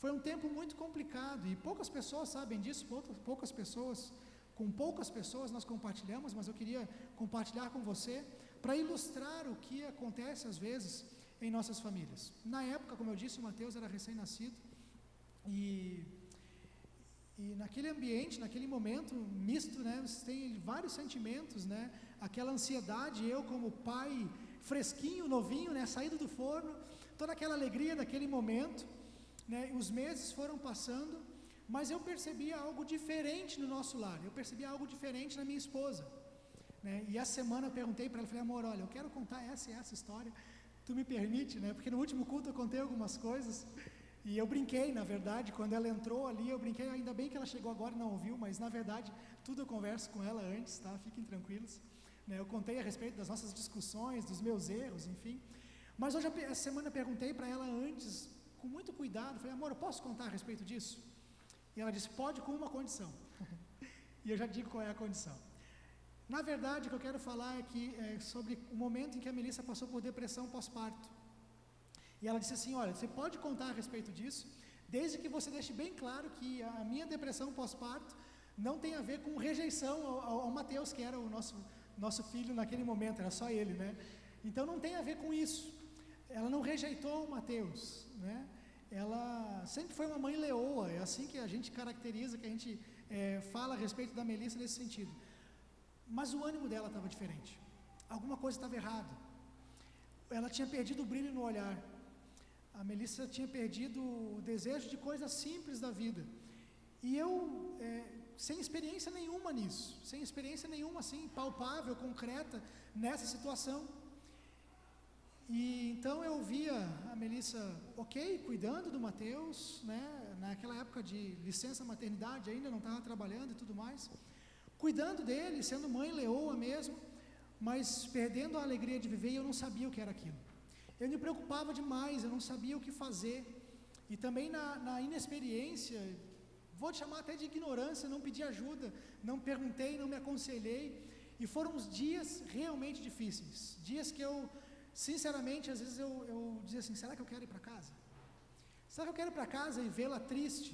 Speaker 2: Foi um tempo muito complicado e poucas pessoas sabem disso, com poucas pessoas nós compartilhamos, mas eu queria compartilhar com você para ilustrar o que acontece às vezes em nossas famílias. Na época, como eu disse, o Mateus era recém-nascido e naquele ambiente, naquele momento misto, né, você tem vários sentimentos, né, aquela ansiedade, eu como pai fresquinho, novinho, né, saído do forno, toda aquela alegria daquele momento. Né, os meses foram passando, mas eu percebia algo diferente no nosso lar, eu percebia algo diferente na minha esposa. Né, e essa semana eu perguntei para ela, falei, amor, olha, eu quero contar essa e essa história, tu me permite, né? Porque no último culto eu contei algumas coisas, e eu brinquei, na verdade, quando ela entrou ali, eu brinquei, ainda bem que ela chegou agora e não ouviu, mas na verdade, tudo eu converso com ela antes, tá? Fiquem tranquilos. Né, eu contei a respeito das nossas discussões, dos meus erros, enfim. Mas hoje, essa semana eu perguntei para ela antes, com muito cuidado, falei, amor, eu posso contar a respeito disso? E ela disse, pode, com uma condição. E eu já digo qual é a condição. Na verdade, o que eu quero falar é sobre o momento em que a Melissa passou por depressão pós-parto. E ela disse assim, olha, você pode contar a respeito disso, desde que você deixe bem claro que a minha depressão pós-parto não tem a ver com rejeição ao Mateus, que era o nosso filho naquele momento, era só ele, né? Então não tem a ver com isso. Ela não rejeitou o Mateus, né? Ela sempre foi uma mãe leoa, é assim que a gente caracteriza, que a gente fala a respeito da Melissa nesse sentido. mas o ânimo dela estava diferente. Alguma coisa estava errada. Ela tinha perdido o brilho no olhar. A Melissa tinha perdido o desejo de coisas simples da vida. E eu, sem experiência nenhuma nisso, sem experiência nenhuma assim, palpável, concreta, nessa situação. E então eu via a Melissa, cuidando do Mateus, né, naquela época de licença maternidade, ainda não estava trabalhando e tudo mais, cuidando dele, sendo mãe leoa mesmo, mas perdendo a alegria de viver, e eu não sabia o que era aquilo. Eu me preocupava demais, eu não sabia o que fazer, e também na inexperiência, vou te chamar até de ignorância, não pedi ajuda, não perguntei, não me aconselhei, e foram uns dias realmente difíceis, dias que eu, sinceramente, às vezes eu dizia assim, será que eu quero ir para casa? Será que eu quero ir para casa e vê-la triste?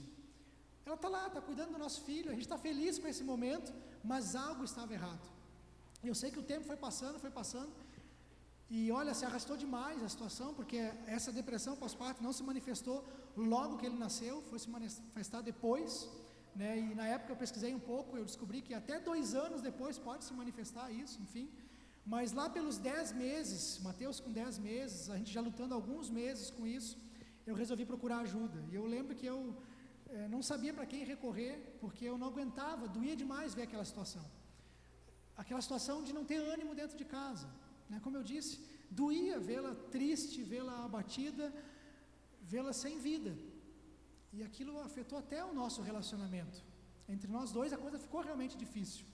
Speaker 2: Ela está lá, está cuidando do nosso filho, a gente está feliz com esse momento, mas algo estava errado. Eu sei que o tempo foi passando, e olha, se arrastou demais a situação, porque essa depressão pós-parto não se manifestou logo que ele nasceu, foi se manifestar depois, né? E na época eu pesquisei um pouco, eu descobri que até 2 anos depois pode se manifestar isso, enfim. Mas lá pelos 10 meses, Mateus com 10 meses, a gente já lutando alguns meses com isso, eu resolvi procurar ajuda. E eu lembro que eu não sabia para quem recorrer, porque eu não aguentava, doía demais ver aquela situação. Aquela situação de não ter ânimo dentro de casa, né? Como eu disse, doía vê-la triste, vê-la abatida, vê-la sem vida. E aquilo afetou até o nosso relacionamento. Entre nós dois a coisa ficou realmente difícil.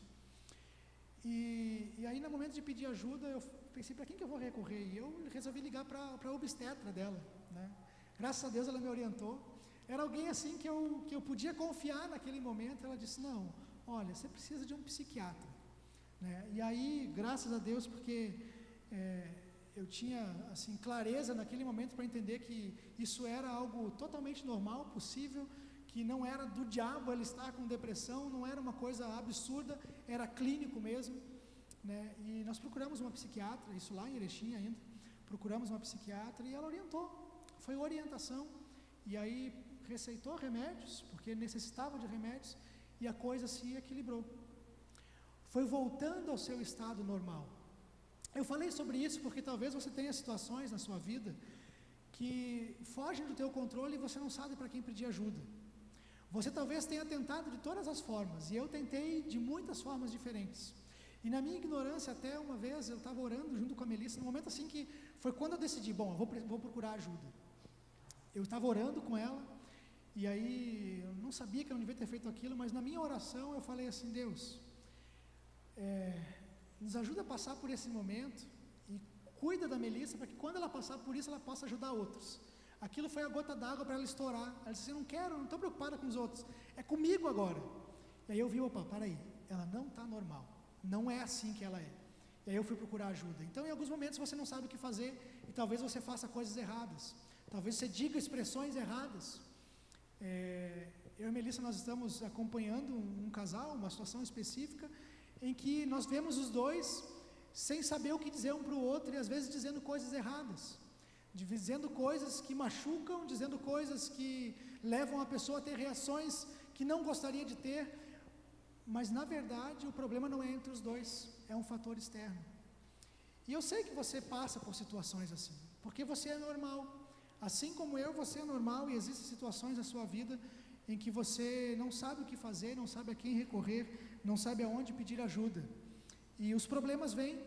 Speaker 2: E aí no momento de pedir ajuda, eu pensei, para quem que eu vou recorrer? E eu resolvi ligar para a obstetra dela, né? Graças a Deus ela me orientou. Era alguém assim que eu podia confiar naquele momento. Ela disse, não, olha, você precisa de um psiquiatra, né? E aí, graças a Deus, porque eu tinha assim, clareza naquele momento para entender que isso era algo totalmente normal, possível, que não era do diabo ele estar com depressão, não era uma coisa absurda, era clínico mesmo, né? E nós procuramos uma psiquiatra, isso lá em Erechim ainda, procuramos uma psiquiatra e ela orientou, foi orientação, e aí receitou remédios, porque necessitava de remédios, e a coisa se equilibrou. Foi voltando ao seu estado normal. Eu falei sobre isso porque talvez você tenha situações na sua vida que fogem do teu controle e você não sabe para quem pedir ajuda. Você talvez tenha tentado de todas as formas, e eu tentei de muitas formas diferentes. E na minha ignorância, até uma vez, eu estava orando junto com a Melissa, no momento assim que foi quando eu decidi, bom, eu vou procurar ajuda. Eu estava orando com ela, e aí eu não sabia que eu não devia ter feito aquilo, mas na minha oração eu falei assim, Deus, nos ajuda a passar por esse momento e cuida da Melissa para que quando ela passar por isso ela possa ajudar outros. Aquilo foi a gota d'água para ela estourar. Ela disse, eu não quero, não estou preocupada com os outros, é comigo agora. E aí eu vi, opa, peraí, ela não está normal, não é assim que ela é. E aí eu fui procurar ajuda. Então em alguns momentos você não sabe o que fazer e talvez você faça coisas erradas, talvez você diga expressões erradas. Eu e a Melissa, nós estamos acompanhando um casal, uma situação específica, em que nós vemos os dois sem saber o que dizer um para o outro e às vezes dizendo coisas erradas, dizendo coisas que machucam, dizendo coisas que levam a pessoa a ter reações que não gostaria de ter, mas na verdade o problema não é entre os dois, é um fator externo. E eu sei que você passa por situações assim, porque você é normal, assim como eu, você é normal e existem situações na sua vida em que você não sabe o que fazer, não sabe a quem recorrer, não sabe aonde pedir ajuda. E os problemas vêm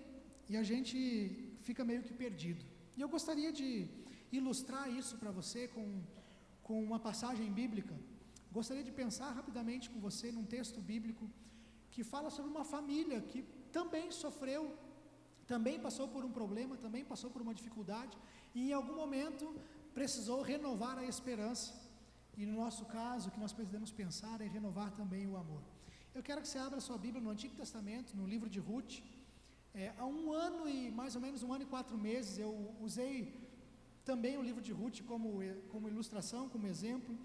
Speaker 2: e a gente fica meio que perdido. E eu gostaria de ilustrar isso para você com uma passagem bíblica. Gostaria de pensar rapidamente com você num texto bíblico que fala sobre uma família que também sofreu, também passou por um problema, também passou por uma dificuldade e em algum momento precisou renovar a esperança. E no nosso caso, o que nós precisamos pensar é renovar também o amor. Eu quero que você abra sua Bíblia no Antigo Testamento, no livro de Ruth. Há mais ou menos 1 ano e 4 meses, eu usei também o livro de Ruth como ilustração, como exemplo,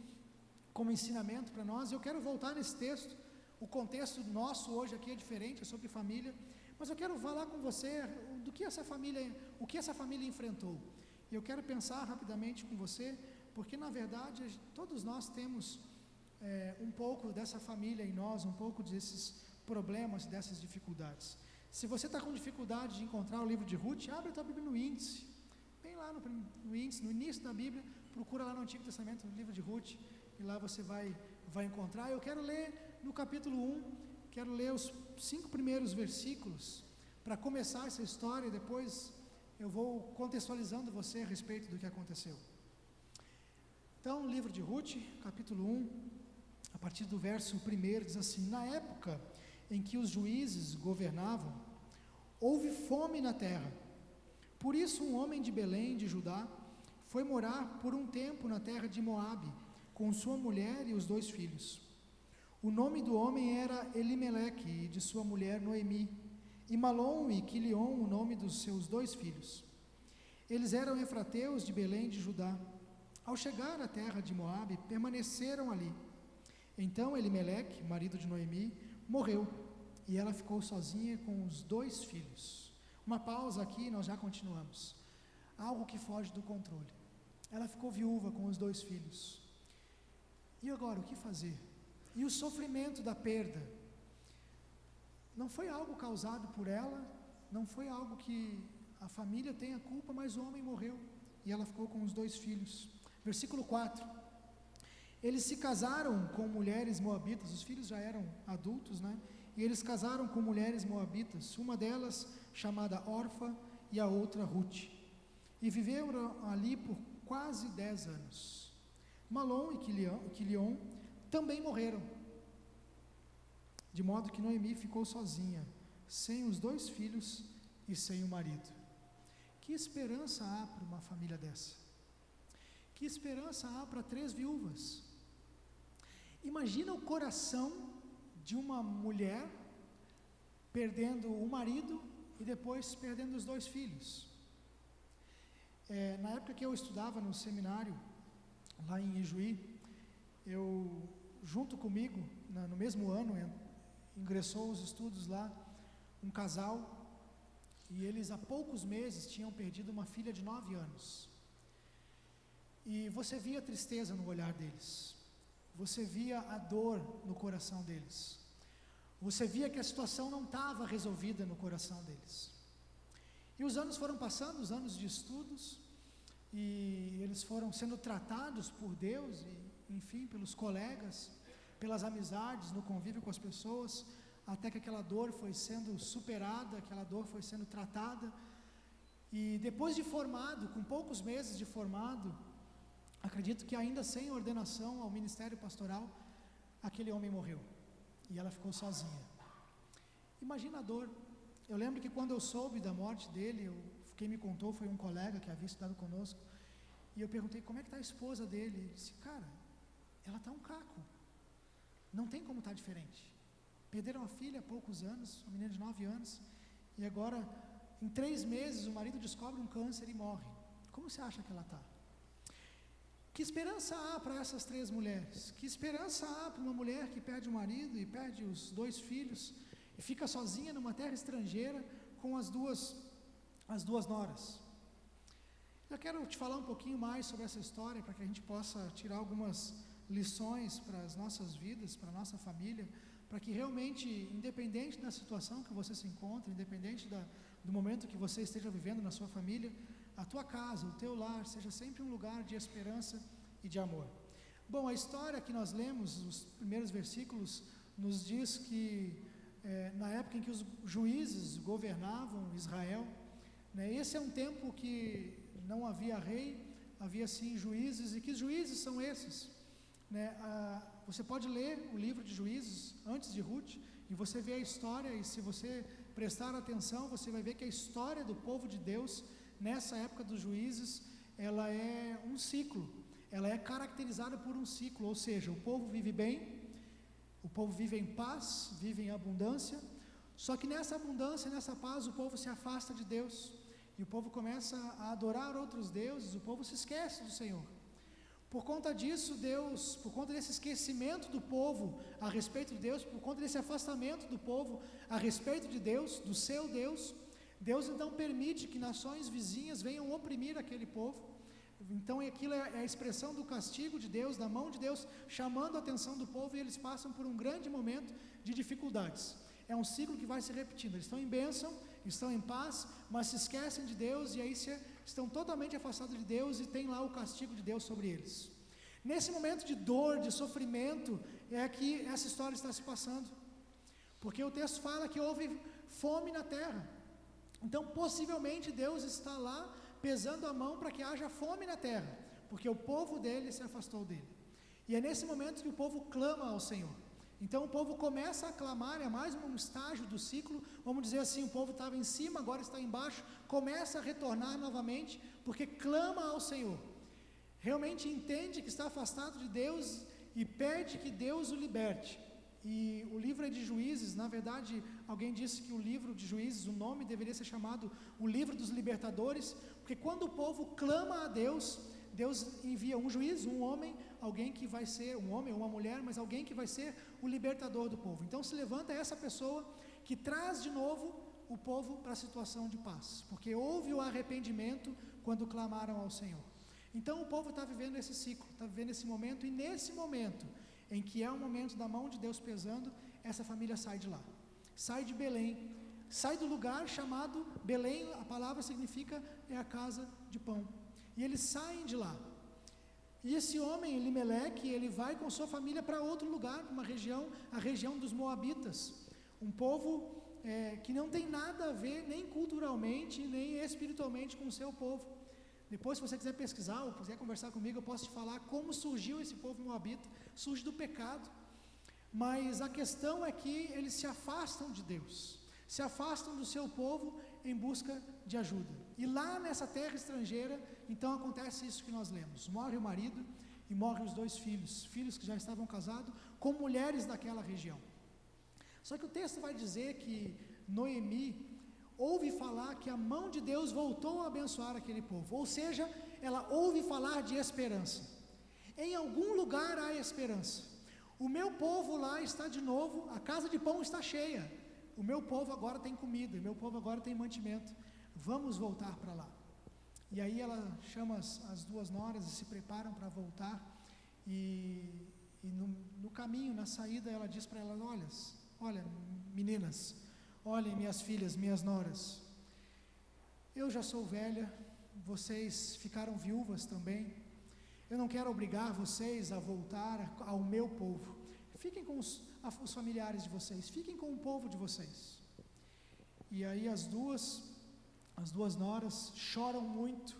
Speaker 2: como ensinamento para nós. Eu quero voltar nesse texto. O contexto nosso hoje aqui é diferente, é sobre família, mas eu quero falar com você o que essa família enfrentou. E eu quero pensar rapidamente com você, porque na verdade todos nós temos um pouco dessa família em nós, um pouco desses problemas, dessas dificuldades. Se você está com dificuldade de encontrar o livro de Ruth, abre a tua Bíblia no índice, bem lá no índice, no início da Bíblia, procura lá no Antigo Testamento, no livro de Ruth, e lá você vai encontrar. Eu quero ler no capítulo 1, quero ler os 5 primeiros versículos, para começar essa história, e depois eu vou contextualizando você a respeito do que aconteceu. Então, livro de Ruth, capítulo 1, a partir do verso 1, diz assim: na época em que os juízes governavam, houve fome na terra. Por isso um homem de Belém, de Judá, foi morar por um tempo na terra de Moabe, com sua mulher e os 2 filhos. O nome do homem era Elimeleque, e de sua mulher Noemi, e Malom e Quilion o nome dos seus 2 filhos. Eles eram efrateus de Belém de Judá. Ao chegar à terra de Moabe, permaneceram ali. Então Elimeleque, marido de Noemi, morreu, e ela ficou sozinha com os 2 filhos. Uma pausa aqui, nós já continuamos. Algo que foge do controle. Ela ficou viúva com os 2 filhos. E agora, o que fazer? E o sofrimento da perda não foi algo causado por ela, não foi algo que a família tem a culpa, mas o homem morreu e ela ficou com os 2 filhos. Versículo 4: eles se casaram com mulheres moabitas, os filhos já eram adultos, né? E eles casaram com mulheres moabitas, uma delas chamada Orfa e a outra Ruth, e viveram ali por quase 10 anos. Malom e Quilion também morreram, de modo que Noemi ficou sozinha, sem os 2 filhos e sem o marido. Que esperança há para uma família dessa? Que esperança há para 3 viúvas? Imagina o coração de uma mulher perdendo o marido e depois perdendo os 2 filhos. Na época que eu estudava no seminário, lá em Ijuí, junto comigo, no mesmo ano, ingressou aos estudos lá um casal, e eles há poucos meses tinham perdido uma filha de 9 anos. E você via a tristeza no olhar deles, você via a dor no coração deles, você via que a situação não estava resolvida no coração deles. E os anos foram passando, os anos de estudos, e eles foram sendo tratados por Deus, e, enfim, pelos colegas, pelas amizades, no convívio com as pessoas, até que aquela dor foi sendo superada, aquela dor foi sendo tratada. E depois de formado, com poucos meses de formado, acredito que ainda sem ordenação ao ministério pastoral, aquele homem morreu e ela ficou sozinha. Imagina a dor. Eu lembro que quando eu soube da morte dele, quem me contou foi um colega que havia estudado conosco, e eu perguntei: como é que está a esposa dele? Ele disse: cara, ela está um caco, não tem como estar diferente. Perderam a filha há poucos anos, uma menina de 9 anos, e agora, em 3 meses, o marido descobre um câncer e morre. Como você acha que ela está? Que esperança há para essas 3 mulheres? Que esperança há para uma mulher que perde o marido e perde os 2 filhos e fica sozinha numa terra estrangeira com as duas noras? Eu quero te falar um pouquinho mais sobre essa história, para que a gente possa tirar algumas lições para as nossas vidas, para a nossa família, para que realmente, independente da situação que você se encontra, independente do momento que você esteja vivendo na sua família, a tua casa, o teu lar, seja sempre um lugar de esperança e de amor. Bom, a história que nós lemos, os primeiros versículos, nos diz que na época em que os juízes governavam Israel, né, esse é um tempo que não havia rei, havia sim juízes. E que juízes são esses? Né, você pode ler o livro de Juízes antes de Ruth, e você vê a história, e se você prestar atenção, você vai ver que a história do povo de Deus, nessa época dos juízes, ela é um ciclo, ela é caracterizada por um ciclo, ou seja, o povo vive bem, o povo vive em paz, vive em abundância, só que nessa abundância, nessa paz, o povo se afasta de Deus, e o povo começa a adorar outros deuses, o povo se esquece do Senhor. Por conta disso, Deus, por conta desse esquecimento do povo a respeito de Deus, por conta desse afastamento do povo a respeito de Deus, do seu Deus, Deus então permite que nações vizinhas venham oprimir aquele povo. Então aquilo é a expressão do castigo de Deus, da mão de Deus, chamando a atenção do povo, e eles passam por um grande momento de dificuldades. é um ciclo que vai se repetindo. Eles estão em bênção, estão em paz, mas se esquecem de Deus e aí estão totalmente afastados de Deus e tem lá o castigo de Deus sobre eles. Nesse momento de dor, de sofrimento, é que essa história está se passando. Porque o texto fala que houve fome na terra. Então, possivelmente, Deus está lá pesando a mão para que haja fome na terra, porque o povo dele se afastou dele. E é nesse momento que o povo clama ao Senhor. Então, o povo começa a clamar, é mais um estágio do ciclo, vamos dizer assim, o povo estava em cima, agora está embaixo, começa a retornar novamente, porque clama ao Senhor. Realmente entende que está afastado de Deus e pede que Deus o liberte. E o livro é de Juízes, na verdade, alguém disse que o livro de Juízes, o nome deveria ser chamado o livro dos libertadores, porque quando o povo clama a Deus, Deus envia um juiz, um homem, alguém que vai ser, um homem ou uma mulher, mas alguém que vai ser o libertador do povo. Então se levanta essa pessoa que traz de novo o povo para a situação de paz, porque houve o arrependimento quando clamaram ao Senhor. Então o povo está vivendo esse ciclo, está vivendo esse momento, e nesse momento, em que é o momento da mão de Deus pesando, essa família sai de lá, sai de Belém, sai do lugar chamado Belém, a palavra significa é a casa de pão, e eles saem de lá. E esse homem, Elimeleque, ele vai com sua família para outro lugar, uma região, a região dos Moabitas, um povo que não tem nada a ver, nem culturalmente, nem espiritualmente com o seu povo. Depois, se você quiser pesquisar ou quiser conversar comigo, eu posso te falar como surgiu esse povo moabita. Surge do pecado, mas a questão é que eles se afastam de Deus, se afastam do seu povo em busca de ajuda. E lá nessa terra estrangeira, então acontece isso que nós lemos: morre o marido e morrem os 2 filhos, filhos que já estavam casados com mulheres daquela região. Só que o texto vai dizer que Noemi ouve falar que a mão de Deus voltou a abençoar aquele povo, ou seja, ela ouve falar de esperança. Em algum lugar há esperança. O meu povo lá está de novo, a casa de pão está cheia. O meu povo agora tem comida, o meu povo agora tem mantimento. Vamos voltar para lá. E aí ela chama as 2 noras e se preparam para voltar. E no caminho, na saída, ela diz para elas: olha, meninas, olhem, minhas filhas, minhas noras, eu já sou velha, vocês ficaram viúvas também. Eu não quero obrigar vocês a voltar ao meu povo. Fiquem com os familiares de vocês, fiquem com o povo de vocês. E aí as duas noras choram muito.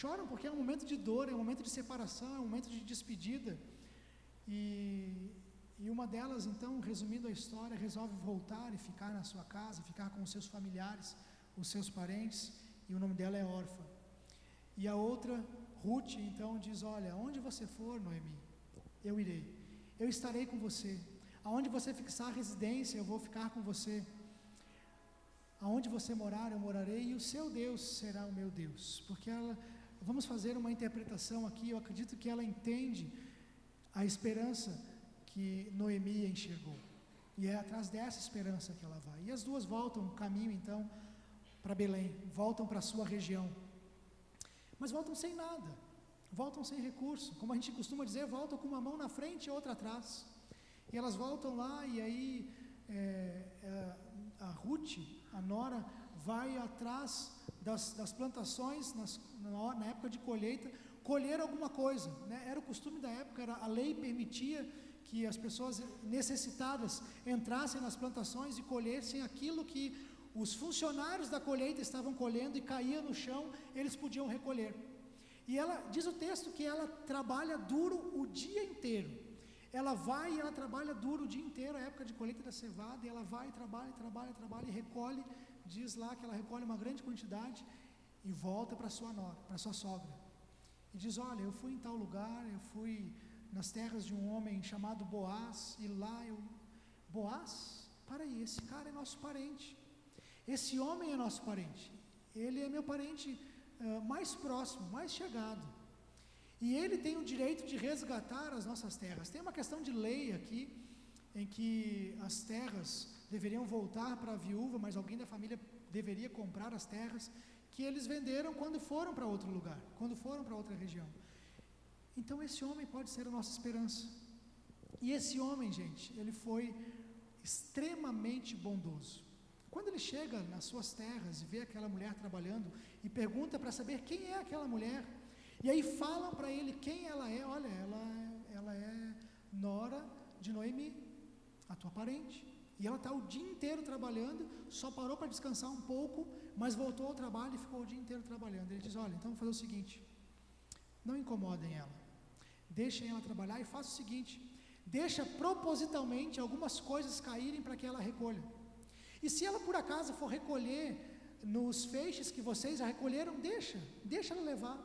Speaker 2: Choram porque é um momento de dor, é um momento de separação, é um momento de despedida. E uma delas, então, resumindo a história, resolve voltar e ficar na sua casa, ficar com os seus familiares, os seus parentes, e o nome dela é Orfa. E a outra, Ruth, então diz: olha, aonde você for, Noemi, eu irei, eu estarei com você. Aonde você fixar residência, eu vou ficar com você. Aonde você morar, eu morarei, e o seu Deus será o meu Deus. Porque vamos fazer uma interpretação aqui, eu acredito que ela entende a esperança que Noemi enxergou, e é atrás dessa esperança que ela vai. E as 2 voltam o caminho então para Belém, voltam para a sua região, mas voltam sem nada, voltam sem recurso, como a gente costuma dizer, voltam com uma mão na frente e outra atrás. E elas voltam lá, e aí a Ruth, a nora, vai atrás das plantações na época de colheita, colher alguma coisa, né? Era o costume da época, a lei permitia que as pessoas necessitadas entrassem nas plantações e colhessem aquilo que os funcionários da colheita estavam colhendo, e caía no chão, eles podiam recolher. E ela, diz o texto, que ela trabalha duro o dia inteiro. Ela vai e ela trabalha duro o dia inteiro, a época de colheita da cevada, e ela vai e trabalha e recolhe. Diz lá que ela recolhe uma grande quantidade e volta para sua nora, para sua sogra. E diz: olha, eu fui em tal lugar, eu fui nas terras de um homem chamado Boaz, e lá Boaz? Para aí, esse cara é nosso parente. Esse homem é nosso parente. Ele é meu parente mais próximo, mais chegado. E ele tem o direito de resgatar as nossas terras. Tem uma questão de lei aqui, em que as terras deveriam voltar para a viúva, mas alguém da família deveria comprar as terras que eles venderam quando foram para outro lugar, quando foram para outra região. Então esse homem pode ser a nossa esperança. E esse homem, gente, ele foi extremamente bondoso. Quando ele chega nas suas terras e vê aquela mulher trabalhando e pergunta para saber quem é aquela mulher, e aí falam para ele quem ela é. Olha, ela é nora de Noemi, a tua parente, e ela está o dia inteiro trabalhando, só parou para descansar um pouco, mas voltou ao trabalho e ficou o dia inteiro trabalhando. Ele diz: olha, então vamos fazer o seguinte, não incomodem ela, deixem ela trabalhar e faça o seguinte, deixa propositalmente algumas coisas caírem para que ela recolha. E se ela por acaso for recolher nos feixes que vocês já recolheram, deixa ela levar.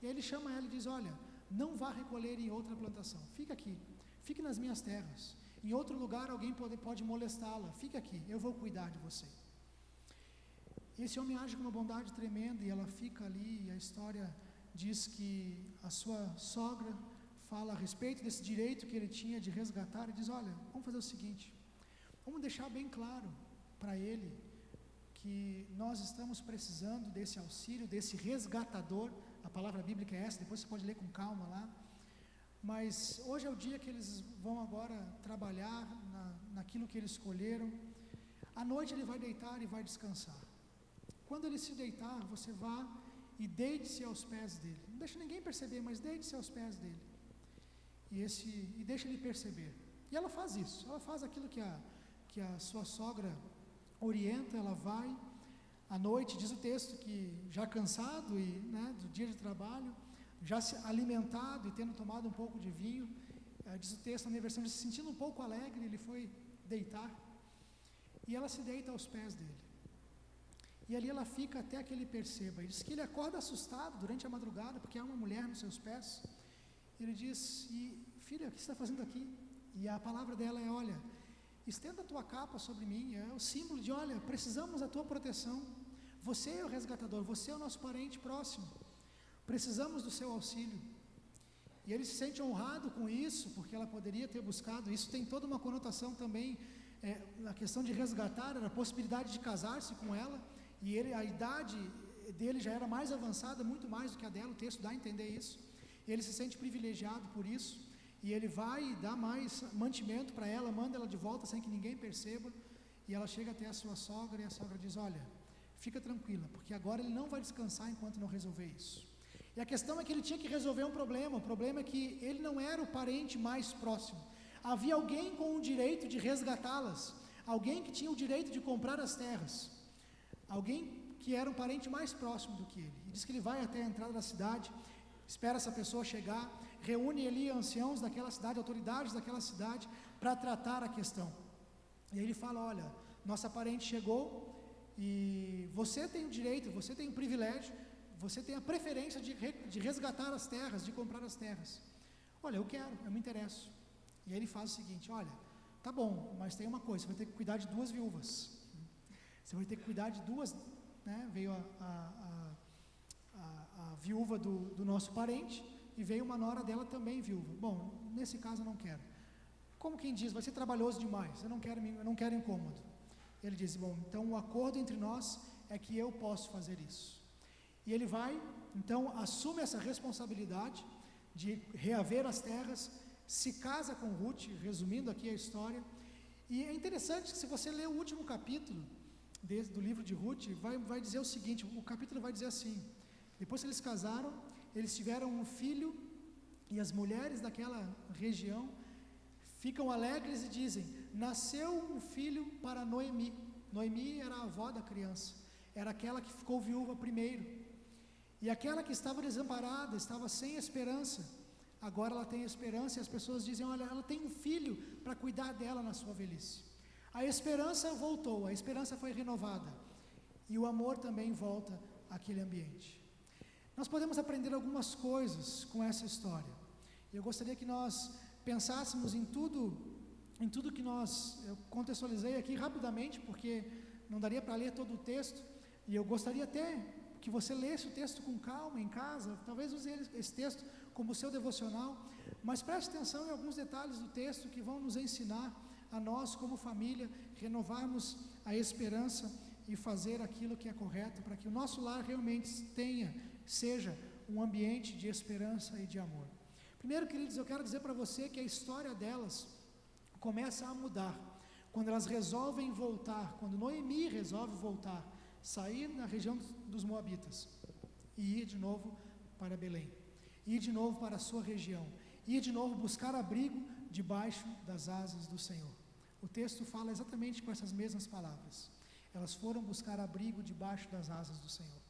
Speaker 2: E aí ele chama ela e diz: olha, não vá recolher em outra plantação, fica aqui, fique nas minhas terras. Em outro lugar alguém pode molestá-la, fica aqui, eu vou cuidar de você. Esse homem age com uma bondade tremenda e ela fica ali, e a história diz que a sua sogra fala a respeito desse direito que ele tinha de resgatar e diz: olha, vamos fazer o seguinte, vamos deixar bem claro para ele que nós estamos precisando desse auxílio, desse resgatador. A palavra bíblica é essa, depois você pode ler com calma lá. Mas hoje é o dia que eles vão agora trabalhar naquilo que eles escolheram. À noite ele vai deitar e vai descansar. Quando ele se deitar, você vá e deite-se aos pés dele. Não deixa ninguém perceber, mas deite-se aos pés dele. E deixa ele perceber. E ela faz isso, ela faz aquilo que a sua sogra orienta. Ela vai à noite, diz o texto que já cansado do dia de trabalho, já se alimentado e tendo tomado um pouco de vinho, diz o texto na minha versão, se sentindo um pouco alegre, ele foi deitar, e ela se deita aos pés dele, e ali ela fica até que ele perceba. Ele diz que ele acorda assustado durante a madrugada, porque há uma mulher nos seus pés. Ele diz: filha, o que você está fazendo aqui? E a palavra dela é: olha, estenda a tua capa sobre mim. É o símbolo de: olha, precisamos da tua proteção, você é o resgatador, você é o nosso parente próximo, precisamos do seu auxílio. E ele se sente honrado com isso, porque ela poderia ter buscado. Isso tem toda uma conotação também, a questão de resgatar, era a possibilidade de casar-se com ela, e a idade dele já era mais avançada, muito mais do que a dela, o texto dá a entender isso. Ele se sente privilegiado por isso, e ele vai dar mais mantimento para ela, manda ela de volta sem que ninguém perceba, e ela chega até a sua sogra, e a sogra diz: olha, fica tranquila, porque agora ele não vai descansar enquanto não resolver isso. E a questão é que ele tinha que resolver um problema. O problema é que ele não era o parente mais próximo. Havia alguém com o direito de resgatá-las, alguém que tinha o direito de comprar as terras, alguém que era um parente mais próximo do que ele. E diz que ele vai até a entrada da cidade, espera essa pessoa chegar, reúne ali anciãos daquela cidade, autoridades daquela cidade, para tratar a questão. E aí ele fala: olha, nossa parente chegou e você tem o direito, você tem o privilégio, você tem a preferência de resgatar as terras, de comprar as terras. Olha, eu quero, eu me interesso. E aí ele faz o seguinte: olha, tá bom, mas tem uma coisa, você vai ter que cuidar de 2 viúvas. Você vai ter que cuidar de 2, veio a viúva do nosso parente, e veio uma nora dela também viúva. Bom, nesse caso eu não quero. Como quem diz, vai ser trabalhoso demais, eu não quero incômodo. Ele diz: bom, então o acordo entre nós é que eu posso fazer isso. E ele vai, então, assume essa responsabilidade de reaver as terras, se casa com Ruth, resumindo aqui a história. E é interessante que, se você ler o último capítulo do livro de Ruth, vai dizer o seguinte: o capítulo vai dizer assim: depois que eles casaram, eles tiveram um filho, e as mulheres daquela região ficam alegres e dizem: nasceu um filho para Noemi. Noemi era a avó da criança, era aquela que ficou viúva primeiro. E aquela que estava desamparada, estava sem esperança, agora ela tem esperança, e as pessoas dizem: olha, ela tem um filho para cuidar dela na sua velhice. A esperança voltou, a esperança foi renovada, e o amor também volta àquele ambiente. Nós podemos aprender algumas coisas com essa história. Eu gostaria que nós pensássemos em tudo que eu contextualizei aqui rapidamente, porque não daria para ler todo o texto, e eu gostaria até que você lesse o texto com calma em casa, talvez use esse texto como seu devocional, mas preste atenção em alguns detalhes do texto que vão nos ensinar a nós, como família, renovarmos a esperança e fazer aquilo que é correto, para que o nosso lar realmente seja um ambiente de esperança e de amor. Primeiro, queridos, eu quero dizer para você que a história delas começa a mudar quando elas resolvem voltar, quando Noemi resolve voltar, sair na região dos Moabitas e ir de novo para Belém, ir de novo para a sua região, ir de novo buscar abrigo debaixo das asas do Senhor. O texto fala exatamente com essas mesmas palavras. Elas foram buscar abrigo debaixo das asas do Senhor.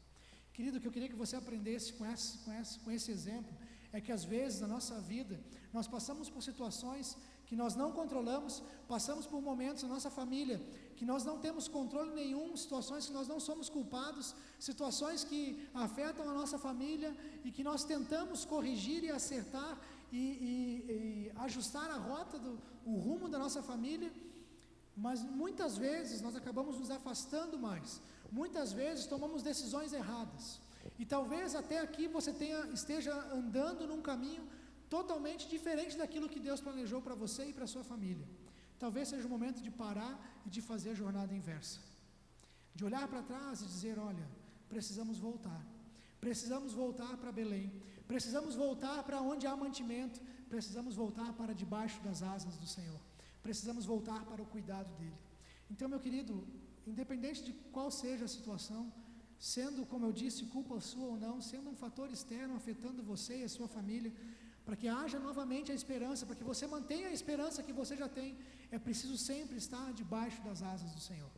Speaker 2: Querido, o que eu queria que você aprendesse com esse exemplo é que às vezes na nossa vida nós passamos por situações que nós não controlamos, passamos por momentos na nossa família que nós não temos controle nenhum, situações que nós não somos culpados, situações que afetam a nossa família e que nós tentamos corrigir e acertar e ajustar a rota, o rumo da nossa família, mas muitas vezes nós acabamos nos afastando mais, muitas vezes tomamos decisões erradas, e talvez até aqui você esteja andando num caminho totalmente diferente daquilo que Deus planejou para você e para a sua família. Talvez seja o momento de parar e de fazer a jornada inversa, de olhar para trás e dizer: olha, precisamos voltar para Belém, precisamos voltar para onde há mantimento, precisamos voltar para debaixo das asas do Senhor, precisamos voltar para o cuidado dEle. Então, meu querido, independente de qual seja a situação, sendo, como eu disse, culpa sua ou não, sendo um fator externo afetando você e a sua família, para que haja novamente a esperança, para que você mantenha a esperança que você já tem, é preciso sempre estar debaixo das asas do Senhor,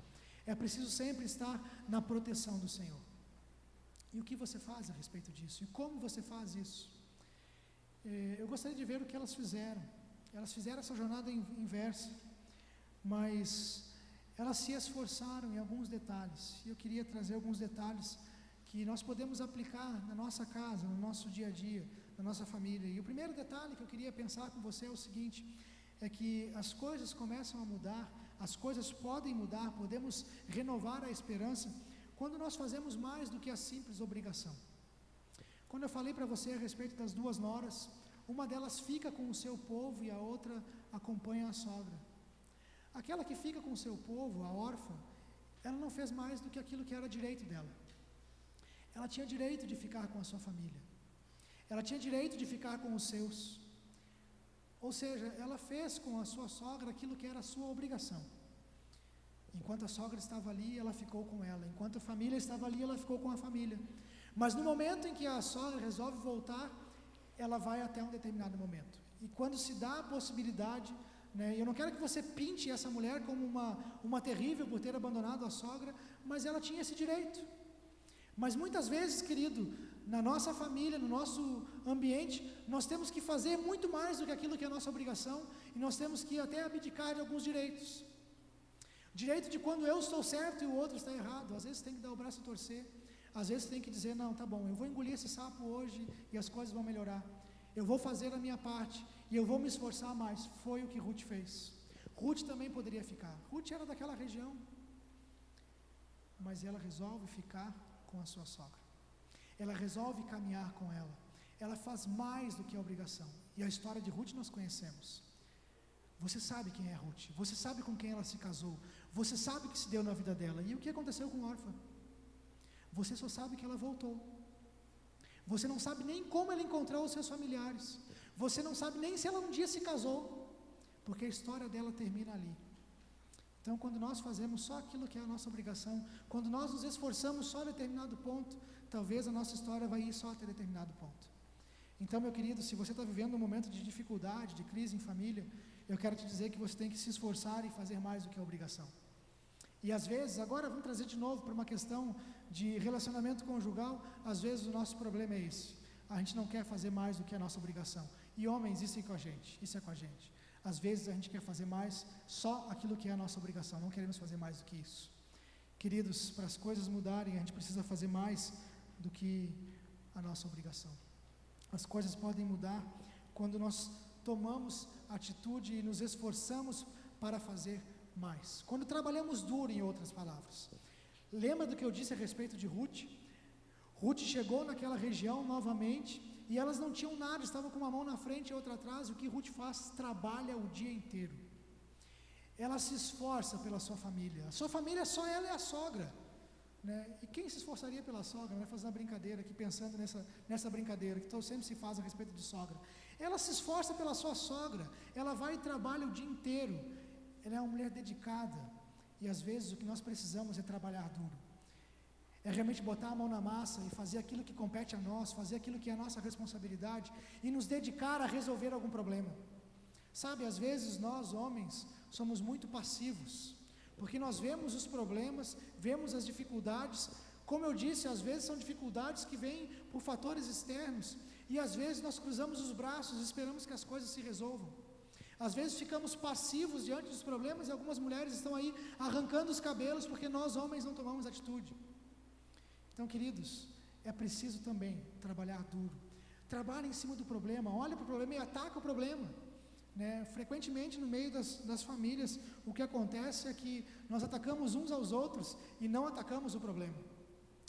Speaker 2: é preciso sempre estar na proteção do Senhor. E o que você faz a respeito disso? E como você faz isso? Eu gostaria de ver o que elas fizeram. Elas fizeram essa jornada inversa, mas elas se esforçaram em alguns detalhes. E eu queria trazer alguns detalhes que nós podemos aplicar na nossa casa, no nosso dia a dia, na nossa família. E o primeiro detalhe que eu queria pensar com você é o seguinte: é que as coisas começam a mudar, as coisas podem mudar, podemos renovar a esperança quando nós fazemos mais do que a simples obrigação. Quando eu falei para você a respeito das 2 noras, uma delas fica com o seu povo e a outra acompanha a sogra. Aquela que fica com o seu povo, a órfã, ela não fez mais do que aquilo que era direito dela. Ela tinha direito de ficar com a sua família, ela tinha direito de ficar com os seus, ou seja, ela fez com a sua sogra aquilo que era a sua obrigação. Enquanto a sogra estava ali, ela ficou com ela, enquanto a família estava ali, ela ficou com a família. Mas no momento em que a sogra resolve voltar, ela vai até um determinado momento, e quando se dá a possibilidade, eu não quero que você pinte essa mulher como uma terrível por ter abandonado a sogra, mas ela tinha esse direito. Mas muitas vezes, querido, na nossa família, no nosso ambiente, nós temos que fazer muito mais do que aquilo que é a nossa obrigação, e nós temos que até abdicar de alguns direitos. Direito de quando eu estou certo e o outro está errado. Às vezes tem que dar o braço a torcer, às vezes tem que dizer: não, tá bom, eu vou engolir esse sapo hoje e as coisas vão melhorar, eu vou fazer a minha parte e eu vou me esforçar mais. Foi o que Ruth fez. Ruth também poderia ficar. Ruth era daquela região, mas ela resolve ficar com a sua sogra, ela resolve caminhar com ela, ela faz mais do que a obrigação. E a história de Ruth nós conhecemos. Você sabe quem é Ruth, você sabe com quem ela se casou, você sabe o que se deu na vida dela. E o que aconteceu com Orfa? Você só sabe que ela voltou, você não sabe nem como ela encontrou os seus familiares, você não sabe nem se ela um dia se casou, porque a história dela termina ali. Então, quando nós fazemos só aquilo que é a nossa obrigação, quando nós nos esforçamos só a determinado ponto, talvez a nossa história vai ir só até determinado ponto. Então, meu querido, se você está vivendo um momento de dificuldade, de crise em família, eu quero te dizer que você tem que se esforçar e fazer mais do que a obrigação. E às vezes, agora vamos trazer de novo para uma questão de relacionamento conjugal, às vezes o nosso problema é esse: a gente não quer fazer mais do que a nossa obrigação. E homens, isso é com a gente, isso é com a gente. Às vezes a gente quer fazer mais só aquilo que é a nossa obrigação, não queremos fazer mais do que isso. Queridos, para as coisas mudarem, a gente precisa fazer mais do que a nossa obrigação. As coisas podem mudar quando nós tomamos atitude e nos esforçamos para fazer mais. Quando trabalhamos duro, em outras palavras. Lembra do que eu disse a respeito de Ruth? Ruth chegou naquela região novamente e elas não tinham nada, estavam com uma mão na frente e outra atrás. E o que Ruth faz? Trabalha o dia inteiro. Ela se esforça pela sua família. A sua família, só ela é a sogra, E quem se esforçaria pela sogra? Vai fazer uma brincadeira aqui, pensando nessa brincadeira que sempre se faz a respeito de sogra. Ela se esforça pela sua sogra, ela vai e trabalha o dia inteiro. ela é uma mulher dedicada, e às vezes o que nós precisamos é trabalhar duro. É realmente botar a mão na massa e fazer aquilo que compete a nós, fazer aquilo que é a nossa responsabilidade e nos dedicar a resolver algum problema. Sabe, às vezes nós, homens, somos muito passivos, porque nós vemos os problemas, vemos as dificuldades. Como eu disse, às vezes são dificuldades que vêm por fatores externos, e às vezes nós cruzamos os braços e esperamos que as coisas se resolvam. Às vezes ficamos passivos diante dos problemas, e algumas mulheres estão aí arrancando os cabelos porque nós, homens, não tomamos atitude. Então, queridos, é preciso também trabalhar duro. Trabalhe em cima do problema, olha para o problema e ataca o problema. Frequentemente no meio das famílias, o que acontece é que nós atacamos uns aos outros e não atacamos o problema.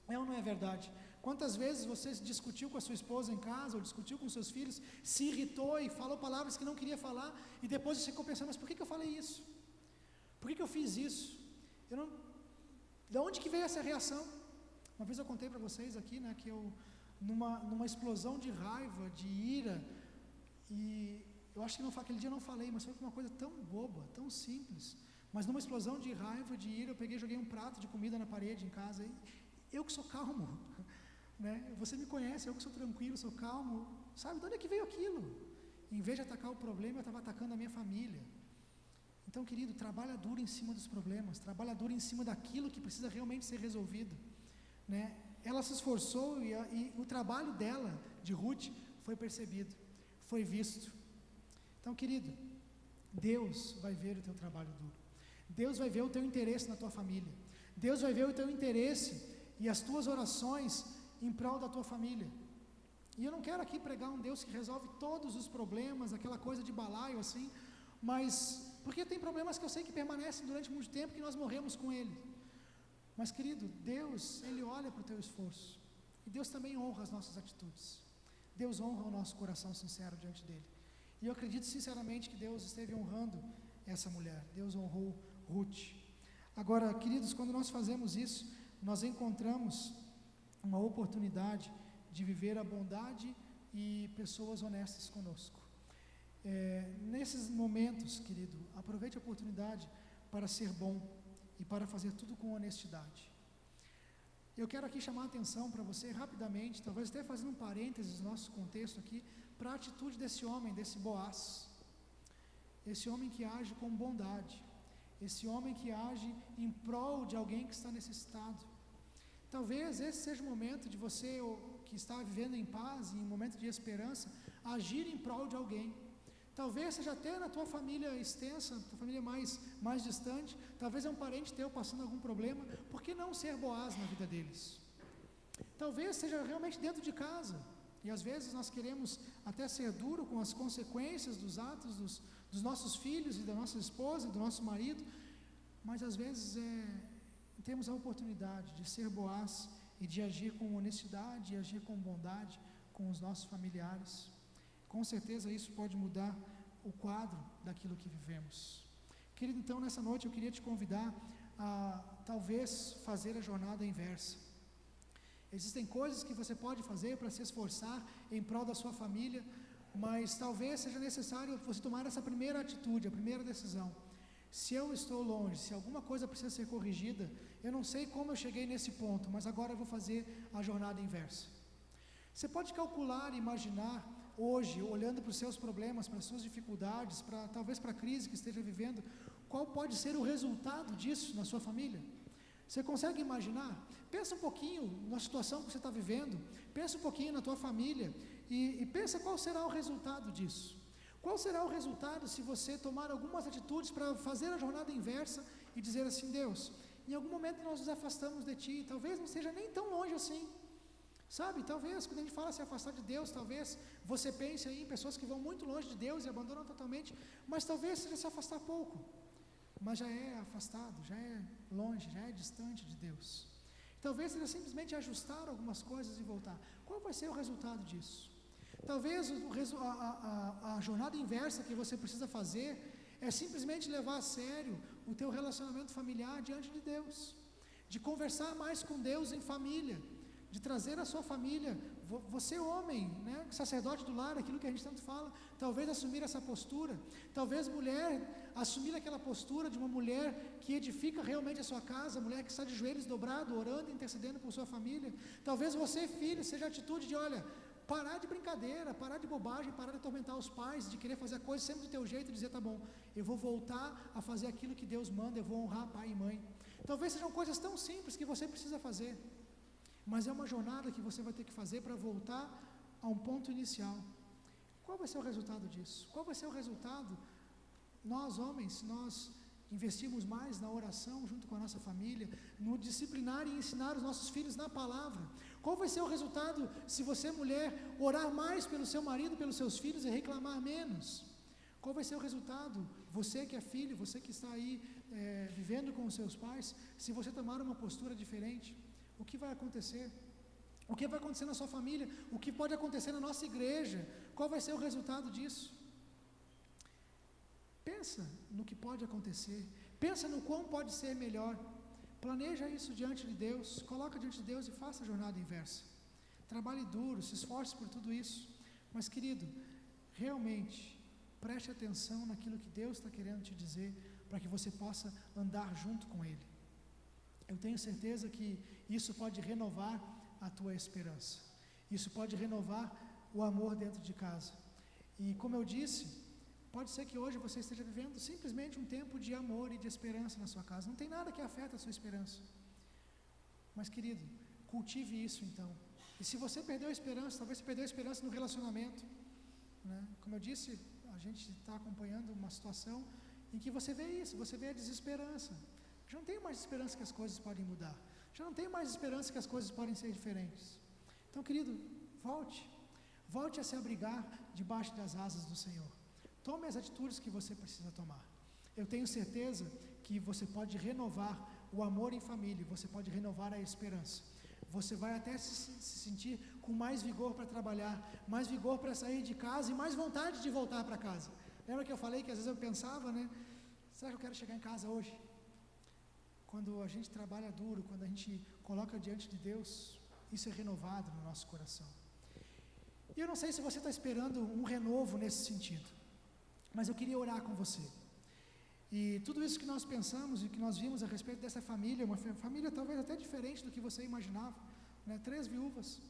Speaker 2: É ou não é verdade? Quantas vezes você discutiu com a sua esposa em casa, ou discutiu com seus filhos, se irritou e falou palavras que não queria falar, e depois você ficou pensando, mas por que eu falei isso? Por que eu fiz isso? De onde que veio essa reação? Uma vez eu contei para vocês aqui, que eu, numa explosão de raiva, de ira, e eu acho que aquele dia eu não falei, mas foi uma coisa tão boba, tão simples, mas numa explosão de raiva, de ira, eu peguei e joguei um prato de comida na parede em casa, e eu que sou calmo, você me conhece, eu que sou tranquilo, sou calmo, sabe, de onde é que veio aquilo? Em vez de atacar o problema, eu estava atacando a minha família. Então, querido, trabalha duro em cima dos problemas, trabalha duro em cima daquilo que precisa realmente ser resolvido. Ela se esforçou e o trabalho dela, de Ruth, foi percebido, foi visto. Então, querido, Deus vai ver o teu trabalho duro, Deus vai ver o teu interesse na tua família, Deus vai ver o teu interesse e as tuas orações em prol da tua família. E eu não quero aqui pregar um Deus que resolve todos os problemas, aquela coisa de balaio assim, mas porque tem problemas que eu sei que permanecem durante muito tempo, que nós morremos com ele. Mas, querido, Deus, Ele olha para o teu esforço, e Deus também honra as nossas atitudes. Deus honra o nosso coração sincero diante dEle. E eu acredito sinceramente que Deus esteve honrando essa mulher. Deus honrou Ruth. Agora, queridos, quando nós fazemos isso, nós encontramos uma oportunidade de viver a bondade e pessoas honestas conosco. Nesses momentos, querido, aproveite a oportunidade para ser bom e para fazer tudo com honestidade. Eu quero aqui chamar a atenção para você rapidamente, talvez até fazendo um parênteses no nosso contexto aqui, para a atitude desse homem, desse Boaz. Esse homem que age com bondade, esse homem que age em prol de alguém que está necessitado. Talvez esse seja o momento de você, que está vivendo em paz e em momento de esperança, agir em prol de alguém. Talvez seja até na tua família extensa, tua família mais distante, talvez é um parente teu passando algum problema, por que não ser Boaz na vida deles? Talvez seja realmente dentro de casa, e às vezes nós queremos até ser duro com as consequências dos atos dos nossos filhos e da nossa esposa, do nosso marido, mas às vezes temos a oportunidade de ser Boaz e de agir com honestidade e agir com bondade com os nossos familiares. Com certeza isso pode mudar o quadro daquilo que vivemos. Querido, então nessa noite eu queria te convidar a talvez fazer a jornada inversa. Existem coisas que você pode fazer para se esforçar em prol da sua família, mas talvez seja necessário você tomar essa primeira atitude, a primeira decisão. Se eu estou longe, se alguma coisa precisa ser corrigida, eu não sei como eu cheguei nesse ponto, mas agora eu vou fazer a jornada inversa. Você pode calcular, imaginar, hoje, olhando para os seus problemas, para as suas dificuldades, talvez para a crise que esteja vivendo, qual pode ser o resultado disso na sua família? Você consegue imaginar? Pensa um pouquinho na situação que você está vivendo, pensa um pouquinho na tua família e pensa qual será o resultado disso. Qual será o resultado se você tomar algumas atitudes para fazer a jornada inversa e dizer assim: Deus, em algum momento nós nos afastamos de Ti, talvez não seja nem tão longe assim. Sabe, talvez quando a gente fala se afastar de Deus, talvez você pense aí em pessoas que vão muito longe de Deus e abandonam totalmente, mas talvez seja se afastar pouco, mas já é afastado, já é longe, já é distante de Deus. Talvez seja simplesmente ajustar algumas coisas e voltar. Qual vai ser o resultado disso? Talvez a jornada inversa que você precisa fazer é simplesmente levar a sério o teu relacionamento familiar diante de Deus, de conversar mais com Deus em família, de trazer a sua família você homem, né, sacerdote do lar, aquilo que a gente tanto fala, talvez assumir essa postura, talvez mulher, assumir aquela postura de uma mulher que edifica realmente a sua casa, mulher que está de joelhos dobrado, orando, intercedendo por sua família. Talvez você, filho, seja a atitude de, olha, parar de brincadeira, parar de bobagem, parar de atormentar os pais, de querer fazer a coisa sempre do teu jeito e dizer, tá bom, eu vou voltar a fazer aquilo que Deus manda, eu vou honrar pai e mãe. Talvez sejam coisas tão simples que você precisa fazer, mas é uma jornada que você vai ter que fazer para voltar a um ponto inicial. Qual vai ser o resultado disso? Qual vai ser o resultado? Nós, homens, nós investimos mais na oração junto com a nossa família, no disciplinar e ensinar os nossos filhos na palavra. Qual vai ser o resultado se você, mulher, orar mais pelo seu marido, pelos seus filhos e reclamar menos? Qual vai ser o resultado? Você que é filho, você que está aí vivendo com os seus pais, se você tomar uma postura diferente, o que vai acontecer? O que vai acontecer na sua família? O que pode acontecer na nossa igreja? Qual vai ser o resultado disso? Pensa no que pode acontecer. Pensa no quão pode ser melhor. Planeja isso diante de Deus. Coloca diante de Deus e faça a jornada inversa. Trabalhe duro, se esforce por tudo isso. Mas, querido, realmente, preste atenção naquilo que Deus está querendo te dizer, para que você possa andar junto com Ele. Eu tenho certeza que isso pode renovar a tua esperança. Isso pode renovar o amor dentro de casa. E como eu disse, pode ser que hoje você esteja vivendo simplesmente um tempo de amor e de esperança na sua casa. Não tem nada que afeta a sua esperança. Mas, querido, cultive isso então. E se você perdeu a esperança, talvez você perdeu a esperança no relacionamento, né? Como eu disse, a gente está acompanhando uma situação em que você vê isso, você vê a desesperança. Já não tem mais esperança que as coisas podem mudar. Já não tem mais esperança que as coisas podem ser diferentes. Então, querido, volte a se abrigar debaixo das asas do Senhor. Tome as atitudes que você precisa tomar. Eu tenho certeza que você pode renovar o amor em família, você pode renovar a esperança. Você vai até se sentir com mais vigor para trabalhar, mais vigor para sair de casa e mais vontade de voltar para casa. Lembra que eu falei que às vezes eu pensava, né? Será que eu quero chegar em casa hoje? Quando a gente trabalha duro, quando a gente coloca diante de Deus, isso é renovado no nosso coração. E eu não sei se você está esperando um renovo nesse sentido, mas eu queria orar com você. E tudo isso que nós pensamos e que nós vimos a respeito dessa família, uma família talvez até diferente do que você imaginava, né? 3 viúvas.